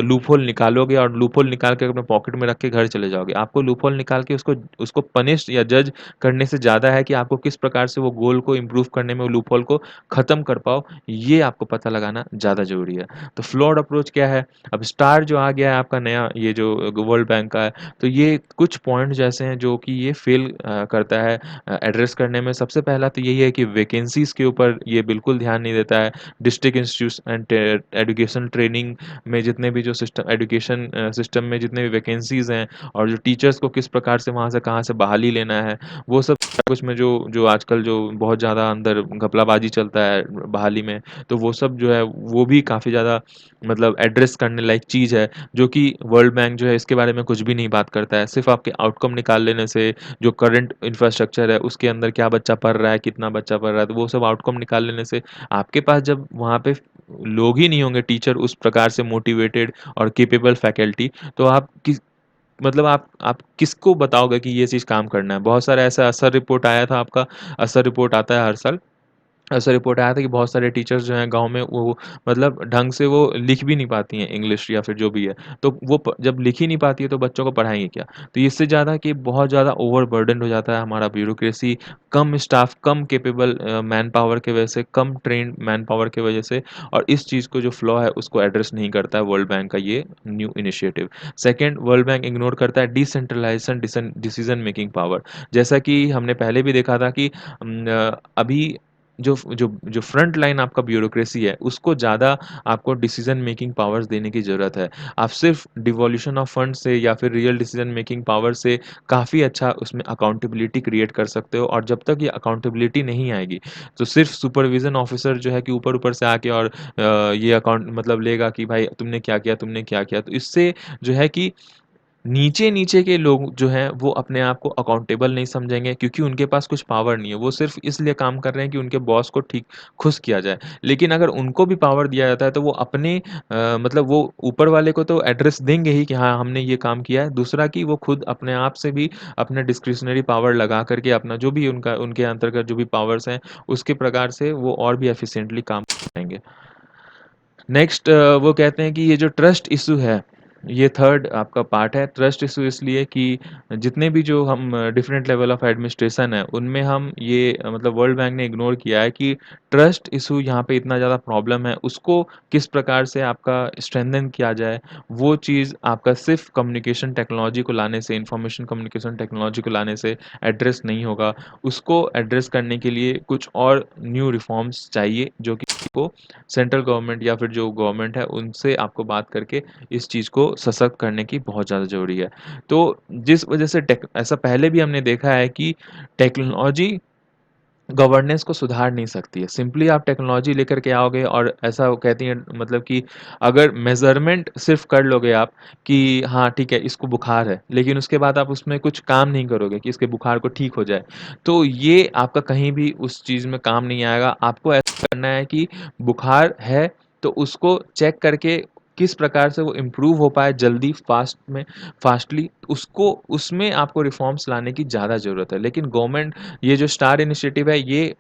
लूपहोल निकालोगे और लूपहोल निकाल के अपने पॉकेट में रख के घर चले जाओगे। आपको लूपहोल निकाल के उसको उसको पनिश या जज करने से ज़्यादा है कि आपको किस प्रकार से वो गोल को इम्प्रूव करने में वो लूपहोल को ख़त्म कर पाओ, ये आपको पता लगाना ज़्यादा ज़रूरी है। तो फ्लॉड अप्रोच क्या है? अब स्टार जो आ गया है आपका नया ये जो वर्ल्ड बैंक का है, तो ये कुछ पॉइंट्स ऐसे हैं जो कि ये फ़ेल करता है एड्रेस करने में। सबसे पहला तो यही है कि वैकेंसीज़ के ऊपर ये बिल्कुल ध्यान नहीं देता है। District institutes and education training में में जितने भी जो सिस्टम एजुकेशन सिस्टम में जितने भी वैकेंसीज़ हैं और जो टीचर्स को किस प्रकार से वहाँ से कहाँ से बहाली लेना है, वो सब कुछ में जो जो आजकल जो बहुत ज़्यादा अंदर घपलाबाज़ी चलता है बहाली में, तो वो सब जो है वो भी काफ़ी ज़्यादा मतलब एड्रेस करने लायक चीज़ है, जो कि वर्ल्ड बैंक जो है इसके बारे में कुछ भी नहीं बात करता है। सिर्फ़ आपके आउटकम निकाल लेने से, जो करंट इंफ्रास्ट्रक्चर है उसके अंदर क्या बच्चा पढ़ रहा है, कितना बच्चा पढ़ रहा है, तो वो सब आउटकम निकाल लेने से आपके पास जब वहाँ पे लोग ही नहीं होंगे टीचर उस प्रकार से मोटिवेटेड और कैपेबल फैकल्टी, तो आप किस मतलब आप किसको बताओगे कि ये चीज़ काम करना है? बहुत सारा ऐसा असर रिपोर्ट आया था आपका, असर रिपोर्ट आता है हर साल। ऐसा रिपोर्ट आया था कि बहुत सारे टीचर्स जो हैं गाँव में वो मतलब ढंग से वो लिख भी नहीं पाती हैं इंग्लिश या फिर जो भी है। तो वो प जब लिख ही नहीं पाती है तो बच्चों को पढ़ाएँगे क्या? तो इससे ज़्यादा कि बहुत ज़्यादा ओवरबर्डन्ड हो जाता है हमारा ब्यूरोक्रेसी, कम स्टाफ, कम कैपेबल मैन पावर की वजह से, कम ट्रेन्ड मैन पावर की वजह से और इस चीज़ को जो फ्लॉ है उसको एड्रेस नहीं करता है वर्ल्ड बैंक का ये new initiative. Second world bank ignore करता है डिसेंट्रलाइजेशन डिसीज़न मेकिंग पावर। जैसा कि हमने पहले भी देखा था कि अभी जो फ्रंट लाइन आपका ब्यूरोक्रेसी है, उसको ज़्यादा आपको डिसीज़न मेकिंग पावर्स देने की ज़रूरत है। आप सिर्फ़ डिवोल्यूशन ऑफ फंड से या फिर रियल डिसीज़न मेकिंग पावर से काफ़ी अच्छा उसमें अकाउंटेबिलिटी क्रिएट कर सकते हो और जब तक ये अकाउंटेबिलिटी नहीं आएगी, तो सिर्फ़ सुपरविज़न ऑफ़िसर जो है कि ऊपर-ऊपर से आके और ये अकाउंट मतलब लेगा कि भाई तुमने क्या किया, तुमने क्या किया? तो इससे जो है कि नीचे-नीचे के लोग जो हैं वो अपने आप को अकाउंटेबल नहीं समझेंगे क्योंकि उनके पास कुछ पावर नहीं है। वो सिर्फ़ इसलिए काम कर रहे हैं कि उनके बॉस को ठीक खुश किया जाए। लेकिन अगर उनको भी पावर दिया जाता है तो वो अपने मतलब वो ऊपर वाले को तो एड्रेस देंगे ही कि हाँ, हमने ये काम किया है। दूसरा कि वो खुद अपने आप से भी अपने डिस्क्रिशनरी पावर लगा कर के अपना जो भी उनका उनके अंतर्गत जो भी पावर्स हैं, उसके प्रकार से वो और भी एफ़िशिएंटली काम करेंगे। नेक्स्ट वो कहते हैं कि ये जो ट्रस्ट इश्यू है, ये थर्ड आपका पार्ट है। ट्रस्ट इश्यू इसलिए कि जितने भी जो हम डिफरेंट लेवल ऑफ एडमिनिस्ट्रेशन है, उनमें हम ये मतलब वर्ल्ड बैंक ने इग्नोर किया है कि ट्रस्ट इश्यू यहाँ पे इतना ज़्यादा प्रॉब्लम है, उसको किस प्रकार से आपका स्ट्रेंथन किया जाए, वो चीज़ आपका सिर्फ़ कम्युनिकेशन टेक्नोलॉजी को लाने से, इन्फॉर्मेशन कम्युनिकेशन टेक्नोलॉजी को लाने से एड्रेस नहीं होगा। उसको एड्रेस करने के लिए कुछ और न्यू रिफॉर्म्स चाहिए, जो कि आपको सेंट्रल गवर्नमेंट या फिर जो गवर्नमेंट है उनसे आपको बात करके इस चीज़ को सशक्त करने की बहुत ज़्यादा ज़रूरी है। तो जिस वज़ह से टेक ऐसा पहले भी हमने देखा है कि टेक्नोलॉजी गवर्नेंस को सुधार नहीं सकती है। सिंपली आप टेक्नोलॉजी लेकर के आओगे और ऐसा वो कहती हैं मतलब कि अगर मेज़रमेंट सिर्फ़ कर लोगे आप कि हाँ, ठीक है इसको बुखार है, लेकिन उसके बाद आप उसमें कुछ काम नहीं करोगे कि इसके बुखार को ठीक हो जाए। तो ये आपका कहीं भी उस चीज़ में काम नहीं आएगा। आपको ऐसा करना है कि बुखार है तो उसको चेक करके किस प्रकार से वो इम्प्रूव हो पाए जल्दी फ़ास्टली उसको उसमें आपको रिफ़ॉर्म्स लाने की ज़्यादा ज़रूरत है। लेकिन गवर्नमेंट ये जो स्टार इनिशिएटिव है ये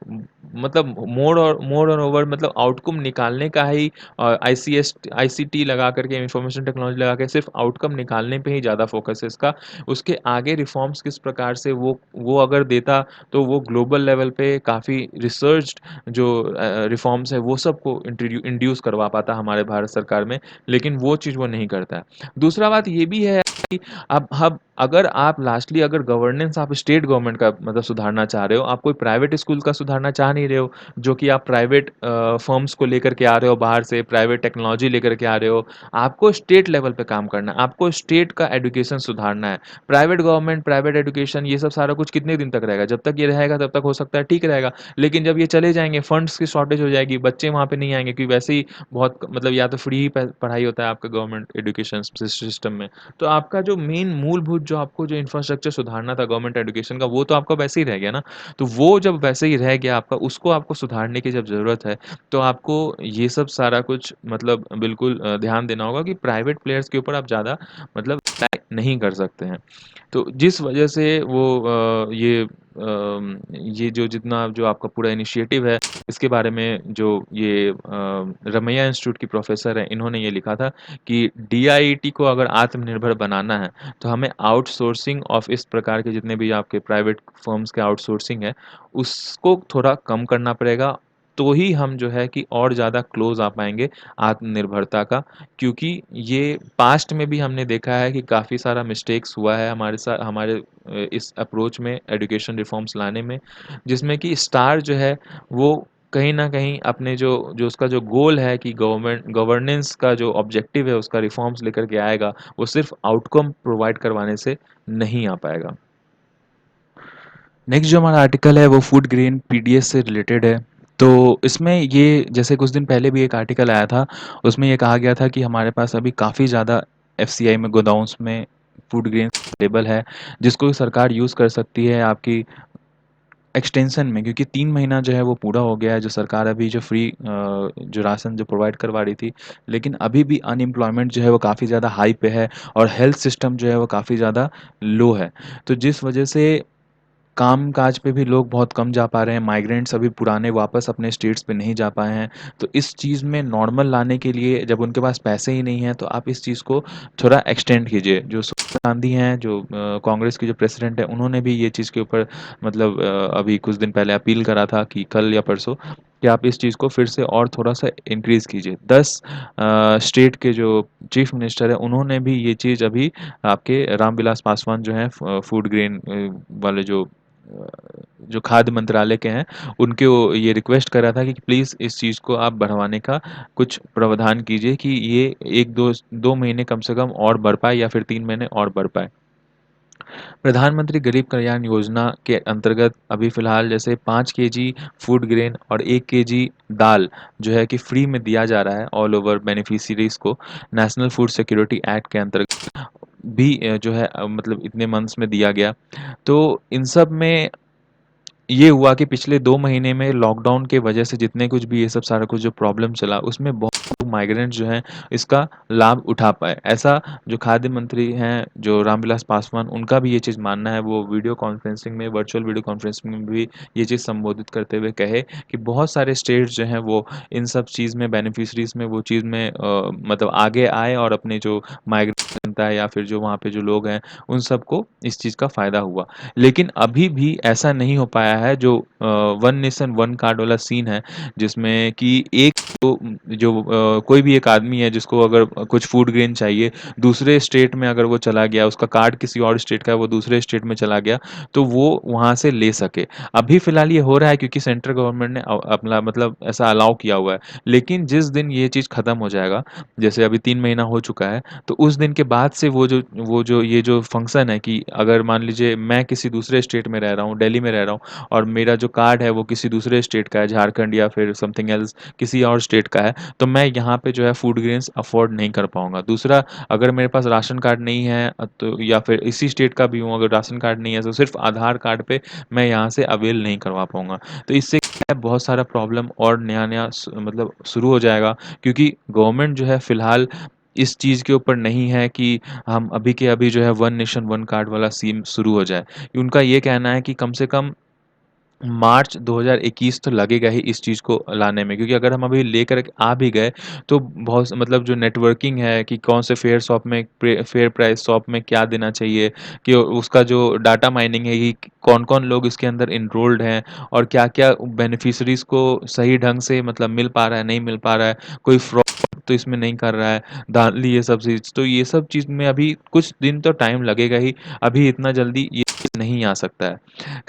मतलब मोर और ओवर मतलब आउटकम निकालने का ही आईसीटी लगा करके इंफॉर्मेशन टेक्नोलॉजी लगा के सिर्फ आउटकम निकालने पे ही ज़्यादा फोकस है इसका। उसके आगे रिफॉर्म्स किस प्रकार से वो अगर देता तो वो ग्लोबल लेवल पे काफ़ी रिसर्च्ड जो रिफॉर्म्स है वो सबको इंड्यूस करवा पाता हमारे भारत सरकार में, लेकिन वो चीज़ वो नहीं करता है। दूसरा बात ये भी है कि अब अगर आप लास्टली अगर गवर्नेंस आप स्टेट गवर्नमेंट का मतलब सुधारना चाह रहे हो, आप कोई प्राइवेट स्कूल का सुधारना चाह नहीं रहे हो, जो कि आप प्राइवेट फर्म्स को लेकर के आ रहे हो बाहर से, प्राइवेट टेक्नोलॉजी लेकर के आ रहे हो। आपको स्टेट लेवल पे काम करना है, आपको स्टेट का एजुकेशन सुधारना है। प्राइवेट गवर्नमेंट, प्राइवेट एजुकेशन ये सब सारा कुछ कितने दिन तक रहेगा? जब तक ये रहेगा तब तक हो सकता है ठीक रहेगा, लेकिन जब ये चले जाएँगे फंड्स की शॉर्टेज हो जाएगी, बच्चे वहाँ पे नहीं आएँगे क्योंकि वैसे ही बहुत मतलब या तो फ्री ही प पढ़ाई होता है आपका गवर्नमेंट एजुकेशन सिस्टम में। तो आपका जो मेन मूलभूत जो आपको जो इंफ्रास्ट्रक्चर सुधारना था गवर्नमेंट एजुकेशन का वो तो आपका वैसे ही रह गया ना। तो वो जब वैसे ही रह गया आपका उसको आपको सुधारने की जब ज़रूरत है, तो आपको ये सब सारा कुछ मतलब बिल्कुल ध्यान देना होगा कि प्राइवेट प्लेयर्स के ऊपर आप ज़्यादा मतलब रिलाय नहीं कर सकते हैं। तो जिस वजह से वो ये जो जितना जो आपका पूरा इनिशिएटिव है, इसके बारे में जो ये रमैया इंस्टीट्यूट की प्रोफ़ेसर हैं, इन्होंने ये लिखा था कि डीआईईटी को अगर आत्मनिर्भर बनाना है, तो हमें आउटसोर्सिंग ऑफ इस प्रकार के जितने भी आपके प्राइवेट फ़र्म्स के आउटसोर्सिंग है, उसको थोड़ा कम करना पड़ेगा। तो ही हम जो है कि और ज़्यादा क्लोज़ आ पाएँगे आत्मनिर्भरता का, क्योंकि ये पास्ट में भी हमने देखा है कि काफ़ी सारा मिस्टेक्स हुआ है हमारे इस अप्रोच में एजुकेशन रिफ़ॉर्म्स लाने में, जिसमें कि स्टार जो है वो कहीं न कहीं अपने जो जो उसका जो गोल है कि गवर्नेंस का जो ऑब्जेक्टिव है उसका रिफॉर्म्स लेकर के आएगा, वो सिर्फ़ आउटकम प्रोवाइड करवाने से नहीं आ पाएगा। नेक्स्ट जो हमारा आर्टिकल है वो फूड ग्रेन पीडीएस से रिलेटेड है। तो इसमें ये जैसे कुछ दिन पहले भी एक आर्टिकल आया था, उसमें ये कहा गया था कि हमारे पास अभी काफ़ी ज़्यादा एफसीआई में गोडाउन्स में फूड ग्रेन्स अवेलेबल है, जिसको सरकार यूज़ कर सकती है आपकी एक्सटेंशन में, क्योंकि 3 महीना जो है वो पूरा हो गया है, जो सरकार अभी जो फ्री जो राशन जो प्रोवाइड करवा रही थी। लेकिन अभी भी अनएम्प्लॉयमेंट जो है वो काफ़ी ज़्यादा हाई पे है और हेल्थ सिस्टम जो है वो काफ़ी ज़्यादा लो है। तो जिस वजह से काम-काज पे भी लोग बहुत कम जा पा रहे हैं, माइग्रेंट्स अभी पुराने वापस अपने स्टेट्स पे नहीं जा पाए हैं। तो इस चीज़ में नॉर्मल लाने के लिए जब उनके पास पैसे ही नहीं हैं, तो आप इस चीज़ को थोड़ा एक्सटेंड कीजिए। जो सोनिया गांधी हैं, जो कांग्रेस की जो प्रेसिडेंट हैं, उन्होंने भी ये चीज़ के ऊपर मतलब अभी कुछ दिन पहले अपील करा था कि कल या परसों कि आप इस चीज़ को फिर से और थोड़ा-सा इंक्रीज़ कीजिए। 10 स्टेट के जो चीफ मिनिस्टर हैं, उन्होंने भी ये चीज़ अभी आपके रामविलास पासवान जो हैं फूड ग्रेन वाले जो खाद्य मंत्रालय के हैं, उनके वो ये रिक्वेस्ट करा था कि प्लीज़ इस चीज़ को आप बढ़वाने का कुछ प्रावधान कीजिए कि ये 1-2 महीने कम से कम और बढ़ पाए या फिर 3 महीने और बढ़ पाए। प्रधानमंत्री गरीब कल्याण योजना के अंतर्गत अभी फ़िलहाल जैसे 5 केजी फूड ग्रेन और 1 केजी दाल जो है कि फ्री में दिया जा रहा है ऑल ओवर बेनिफिशियरीज़ को, नेशनल फूड सिक्योरिटी एक्ट के अंतर्गत भी जो है मतलब इतने मंथ्स में दिया गया। तो इन सब में ये हुआ कि पिछले 2 महीने में लॉकडाउन के वजह से जितने कुछ भी ये सब सारा कुछ जो प्रॉब्लम चला, उसमें बहुत माइग्रेंट्स जो हैं इसका लाभ उठा पाए। ऐसा जो खाद्य मंत्री हैं, जो रामविलास पासवान, उनका भी ये चीज़ मानना है। वो वीडियो कॉन्फ्रेंसिंग में, वर्चुअल वीडियो कॉन्फ्रेंसिंग में भी ये चीज़ संबोधित करते हुए कहे कि बहुत सारे स्टेट्स जो हैं वो इन सब चीज़ में बेनिफिशरीज़ में वो चीज़ में मतलब आगे आए और अपने जो माइग्रेंट जनता है या फिर जो वहाँ पे जो लोग हैं, उन सबको इस चीज़ का फ़ायदा हुआ। लेकिन अभी भी ऐसा नहीं हो पाया है जो वन नेशन वन कार्ड वाला सीन है, जिसमें कि एक जो कोई भी एक आदमी है जिसको अगर कुछ फूड ग्रेन चाहिए, दूसरे स्टेट में अगर वो चला गया, उसका कार्ड किसी और स्टेट का है, वो दूसरे स्टेट में चला गया, तो वो वहाँ से ले सके। अभी फ़िलहाल ये हो रहा है क्योंकि सेंट्रल गवर्नमेंट ने अपना मतलब ऐसा अलाउ किया हुआ है। लेकिन जिस दिन ये चीज़ खत्म हो जाएगा, जैसे अभी 3 महीना हो चुका है, तो उस दिन के बाद से वो जो ये जो फंक्शन है कि अगर मान लीजिए मैं किसी दूसरे स्टेट में रह रहा हूँ, दिल्ली में रह रहा हूँ और मेरा जो कार्ड है वो किसी दूसरे स्टेट का है, झारखंड या फिर समथिंग एल्स किसी और स्टेट का है, तो मैं यहाँ पे जो है फूड ग्रेन्स अफ़ोर्ड नहीं कर पाऊँगा। दूसरा, अगर मेरे पास राशन कार्ड नहीं है तो या फिर इसी स्टेट का भी हूँ, अगर राशन कार्ड नहीं है तो सिर्फ़ आधार कार्ड पे मैं यहाँ से अवेल नहीं करवा पाऊँगा। तो इससे क्या है, बहुत सारा प्रॉब्लम और नया-नया मतलब शुरू हो जाएगा, क्योंकि गवर्नमेंट जो है फ़िलहाल इस चीज़ के ऊपर नहीं है कि हम अभी के अभी जो है वन नेशन वन कार्ड वाला स्कीम शुरू हो जाए। उनका ये कहना है कि कम से कम मार्च 2021 तो लगेगा ही इस चीज़ को लाने में, क्योंकि अगर हम अभी लेकर आ भी गए तो बहुत मतलब जो नेटवर्किंग है कि कौन से फेयर प्राइस शॉप में क्या देना चाहिए, कि उसका जो डाटा माइनिंग है कि कौन-कौन लोग इसके अंदर एनरोल्ड हैं और क्या-क्या बेनिफिशियरीज़ को सही ढंग से मतलब मिल पा रहा है, नहीं मिल पा रहा है, कोई फ्रॉड तो इसमें नहीं कर रहा है, धांधली ये सब चीज़। तो ये सब चीज़ में अभी कुछ दिन तो टाइम लगेगा ही, अभी इतना जल्दी ये चीज़ नहीं आ सकता है।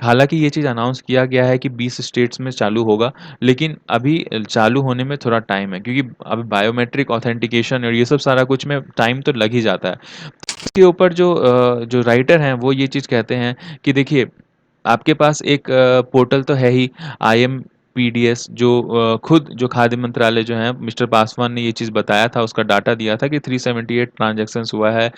हालाँकि ये चीज़ अनाउंस किया गया है कि 20 स्टेट्स में चालू होगा, लेकिन अभी चालू होने में थोड़ा टाइम है, क्योंकि अभी बायोमेट्रिक ऑथेंटिकेशन और ये सब सारा कुछ में टाइम तो लग ही जाता है। इसके ऊपर जो राइटर हैं वो ये चीज़ कहते हैं कि देखिए, आपके पास एक पोर्टल तो है ही, आईएमपीडीएस, जो खुद जो खाद्य मंत्रालय जो है मिस्टर पासवान ने ये चीज़ बताया था, उसका डाटा दिया था कि 378 ट्रांज़ैक्शंस हुआ है,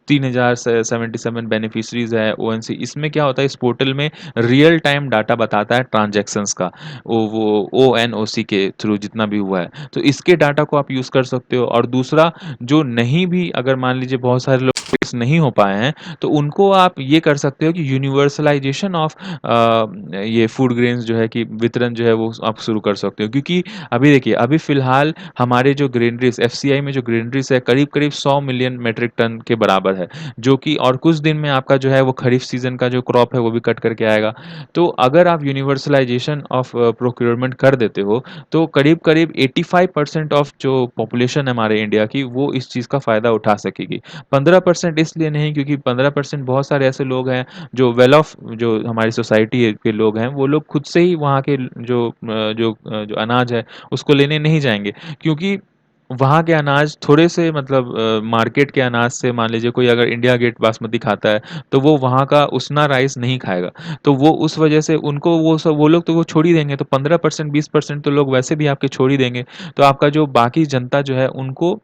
3000 से 77 बेनिफिशरीज़ है ओएनसी। इसमें क्या होता है, इस पोर्टल में रियल टाइम डाटा बताता है ट्रांज़ैक्शंस का, वो ओएनओसी के थ्रू जितना भी हुआ है। तो इसके डाटा को आप यूज़ कर सकते हो, और दूसरा, जो नहीं भी अगर मान लीजिए बहुत सारे लोग फिक्स नहीं हो पाए हैं, तो उनको आप ये कर सकते हो कि यूनिवर्सलाइजेशन ऑफ ये फूड ग्रेन्स जो है कि वितरण जो है वो आप शुरू कर सकते हो, क्योंकि अभी देखिए, अभी फ़िलहाल हमारे जो ग्रेनरीज़ एफसीआई में जो ग्रेनरीज़ है करीब-करीब 100 मिलियन मीट्रिक टन के बराबर है, जो कि और कुछ दिन में आपका जो है वो खरीफ सीज़न का जो क्रॉप है वो भी कट करके आएगा। तो अगर आप यूनिवर्सलाइज़ेशन ऑफ प्रोक्योरमेंट कर देते हो, तो करीब-करीब 85% ऑफ जो पॉपुलेशन है हमारे इंडिया की, वो इस चीज़ का फ़ायदा उठा सकेगी। 15% इसलिए नहीं क्योंकि 15% बहुत सारे ऐसे लोग हैं जो वेल ऑफ जो हमारी सोसाइटी के लोग हैं, वो लोग खुद से ही वहाँ के जो अनाज है, उसको लेने नहीं जाएँगे। क्योंकि वहाँ के अनाज थोड़े से मतलब मार्केट के अनाज से मान लीजिए कोई अगर इंडिया गेट बासमती खाता है, तो वो वहाँ का उसना राइस नहीं खाएगा। तो वो उस वजह से उनको वो लोग तो वो छोड़ ही देंगे, तो 15% 20% तो लोग वैसे भी आपके छोड़ ही देंगे। तो आपका जो बाकी जनता जो है उनको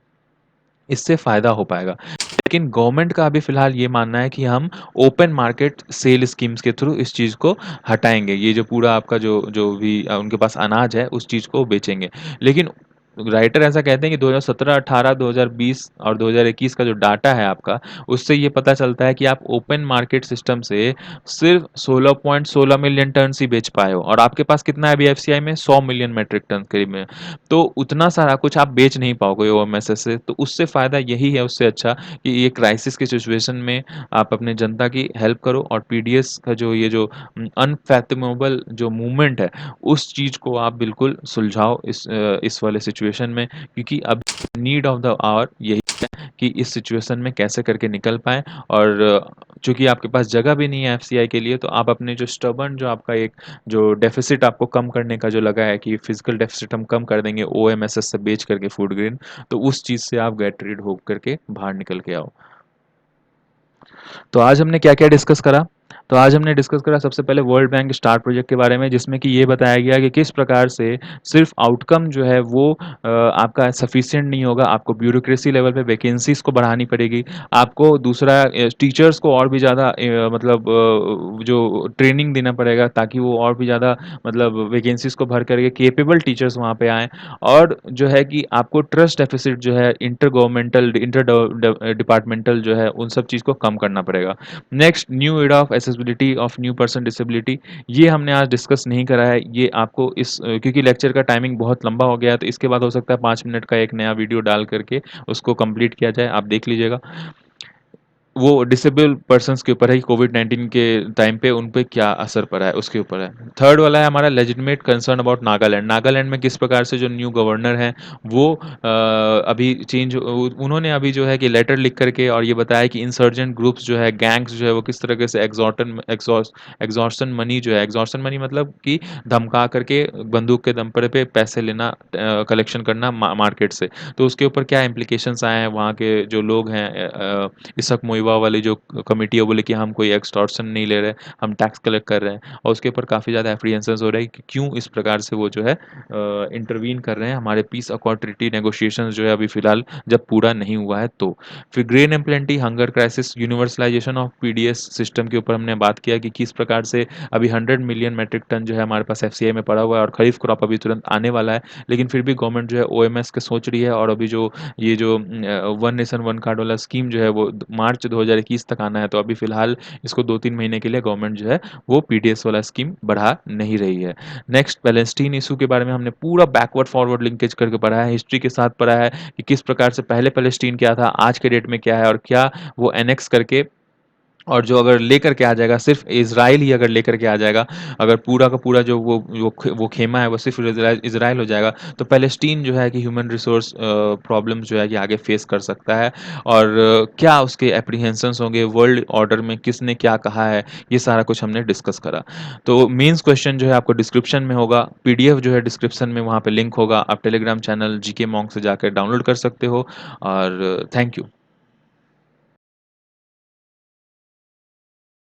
इससे फ़ायदा हो पाएगा। लेकिन गवर्नमेंट का अभी फ़िलहाल ये मानना है कि हम ओपन मार्केट सेल स्कीम्स के थ्रू इस चीज़ को हटाएँगे। ये जो पूरा आपका जो जो भी उनके पास अनाज है, उस चीज़ को बेचेंगे। लेकिन राइटर ऐसा कहते हैं कि 2017, 18, 2020 और 2021 का जो डाटा है आपका, उससे ये पता चलता है कि आप ओपन मार्केट सिस्टम से सिर्फ़ 16.16 मिलियन टन्स ही बेच पाए हो और आपके पास कितना है अभी एफसीआई में? 100 मिलियन मेट्रिक टन करीब में। तो उतना सारा कुछ आप बेच नहीं पाओगे ओएमएसएस से, तो उससे फ़ायदा यही है उससे अच्छा कि ये क्राइसिस की सिचुएशन में आप अपने जनता की हेल्प करो और पीडीएस का जो ये जो अनफैथमेबल जो मूवमेंट है, उस चीज़ को आप बिल्कुल सुलझाओ इस वाले सिचुएशन में क्योंकि अब नीड ऑफ द आवर यही है कि इस सिचुएशन में कैसे करके निकल पाएँ और चूँकि आपके पास जगह भी नहीं है एफसीआई के लिए, तो आप अपने जो स्टबर्न जो आपका एक जो डेफ़िसिट आपको कम करने का जो लगा है कि फिज़िकल डेफ़िसिट हम कम कर देंगे ओएमएसएस से बेच करके फूड ग्रेन, तो उस चीज़ से आप गेट रीड हो करके बाहर निकल के आओ। तो आज हमने क्या-क्या डिस्कस करा? तो आज हमने डिस्कस करा सबसे पहले वर्ल्ड बैंक स्टार प्रोजेक्ट के बारे में जिसमें कि ये बताया गया कि किस प्रकार से सिर्फ़ आउटकम जो है वो आपका सफिशिएंट नहीं होगा, आपको ब्यूरोक्रेसी लेवल पे वैकेंसीज़ को बढ़ानी पड़ेगी। आपको दूसरा टीचर्स को और भी ज़्यादा मतलब जो ट्रेनिंग देना पड़ेगा ताकि वो और भी ज़्यादा मतलब वैकेंसीज़ को भर करके कैपेबल टीचर्स वहाँ पे आएँ और जो है कि आपको ट्रस्ट डेफ़िसिट जो है इंटर गवर्नमेंटल डिपार्टमेंटल जो है उन सब चीज़ को कम करना पड़ेगा। Next new era of accessibility of new person disability ये हमने आज डिस्कस नहीं करा है। ये आपको क्योंकि लेक्चर का टाइमिंग बहुत लंबा हो गया है तो इसके बाद हो सकता है 5 मिनट का एक नया वीडियो डाल करके उसको कंप्लीट किया जाए। आप देख लीजिएगा। वो डिसेबल पर्सन्स के ऊपर है कि कोविड-19 के टाइम पे उन पे क्या असर पड़ा है, उसके ऊपर है। थर्ड वाला है हमारा legitimate concern about Nagaland. Nagaland में किस प्रकार से जो न्यू गवर्नर हैं, वो अभी चेंज उन्होंने अभी जो है कि लेटर लिख कर के और ये बताया कि इंसर्जेंट ग्रुप्स जो है, गैंग्स जो है, वो किस तरीके से एक्सॉर्शन मनी जो है एक्सॉर्शन मनी मतलब कि धमका करके बंदूक के दम पर पे पैसे लेना कलेक्शन करना मार्केट से। तो उसके ऊपर क्या इम्प्लीकेशंस आए हैं, वहाँ के जो लोग हैं इसहक मोइवा वाली जो कमिटी है वो बोले कि हम कोई एक्सटॉर्शन नहीं ले रहे, हम टैक्स कलेक्ट कर रहे हैं और उसके ऊपर काफ़ी ज़्यादा एप्रीहेंशंस हो रहे हैं कि क्यों इस प्रकार से वो जो है इंटरवीन कर रहे हैं हमारे पीस अकॉर्ड ट्रीटी नेगोशिएशंस जो है अभी फ़िलहाल जब पूरा नहीं हुआ है तो। फिर grain and plenty, hunger crisis, universalization of PDS system के ऊपर हमने बात किया कि किस प्रकार से अभी 100 मिलियन मेट्रिक टन जो है हमारे पास एफसीआई में पड़ा हुआ है और खरीफ क्रॉप अभी तुरंत आने वाला है। लेकिन फिर भी गवर्नमेंट जो है ओएमएस के सोच रही है और अभी जो ये जो वन नेशन वन कार्ड वाला स्कीम जो है वो मार्च 2021 तक आना है तो अभी फ़िलहाल इसको 2-3 महीने के लिए गवर्नमेंट जो है वो पीडीएस वाला स्कीम बढ़ा नहीं रही है। नेक्स्ट पैलेस्टीन इश्यू के बारे में हमने पूरा बैकवर्ड फॉरवर्ड लिंकेज करके पढ़ा है, हिस्ट्री के साथ पढ़ा है कि किस प्रकार से पहले पैलेस्टीन क्या था, आज के डेट में क्या है और क्या वो एनेक्स करके और जो अगर लेकर के आ जाएगा सिर्फ इज़राइल ही अगर लेकर के आ जाएगा, अगर पूरा का पूरा जो वो खेमा है वो सिर्फ इज़राइल इज़राइल हो जाएगा, तो पैलेस्टीन जो है कि ह्यूमन रिसोर्स प्रॉब्लम्स जो है कि आगे फेस कर सकता है और क्या उसके एप्रीहेंशंस होंगे, वर्ल्ड ऑर्डर में किसने क्या कहा है, ये सारा कुछ हमने डिस्कस करा। तो मेंस क्वेश्चन जो है आपको डिस्क्रिप्शन में होगा, पीडीएफ जो है डिस्क्रिप्शन में वहाँ पे लिंक होगा, आप टेलीग्राम चैनल जीके मॉन्क से जाकर डाउनलोड कर सकते हो और थैंक यू।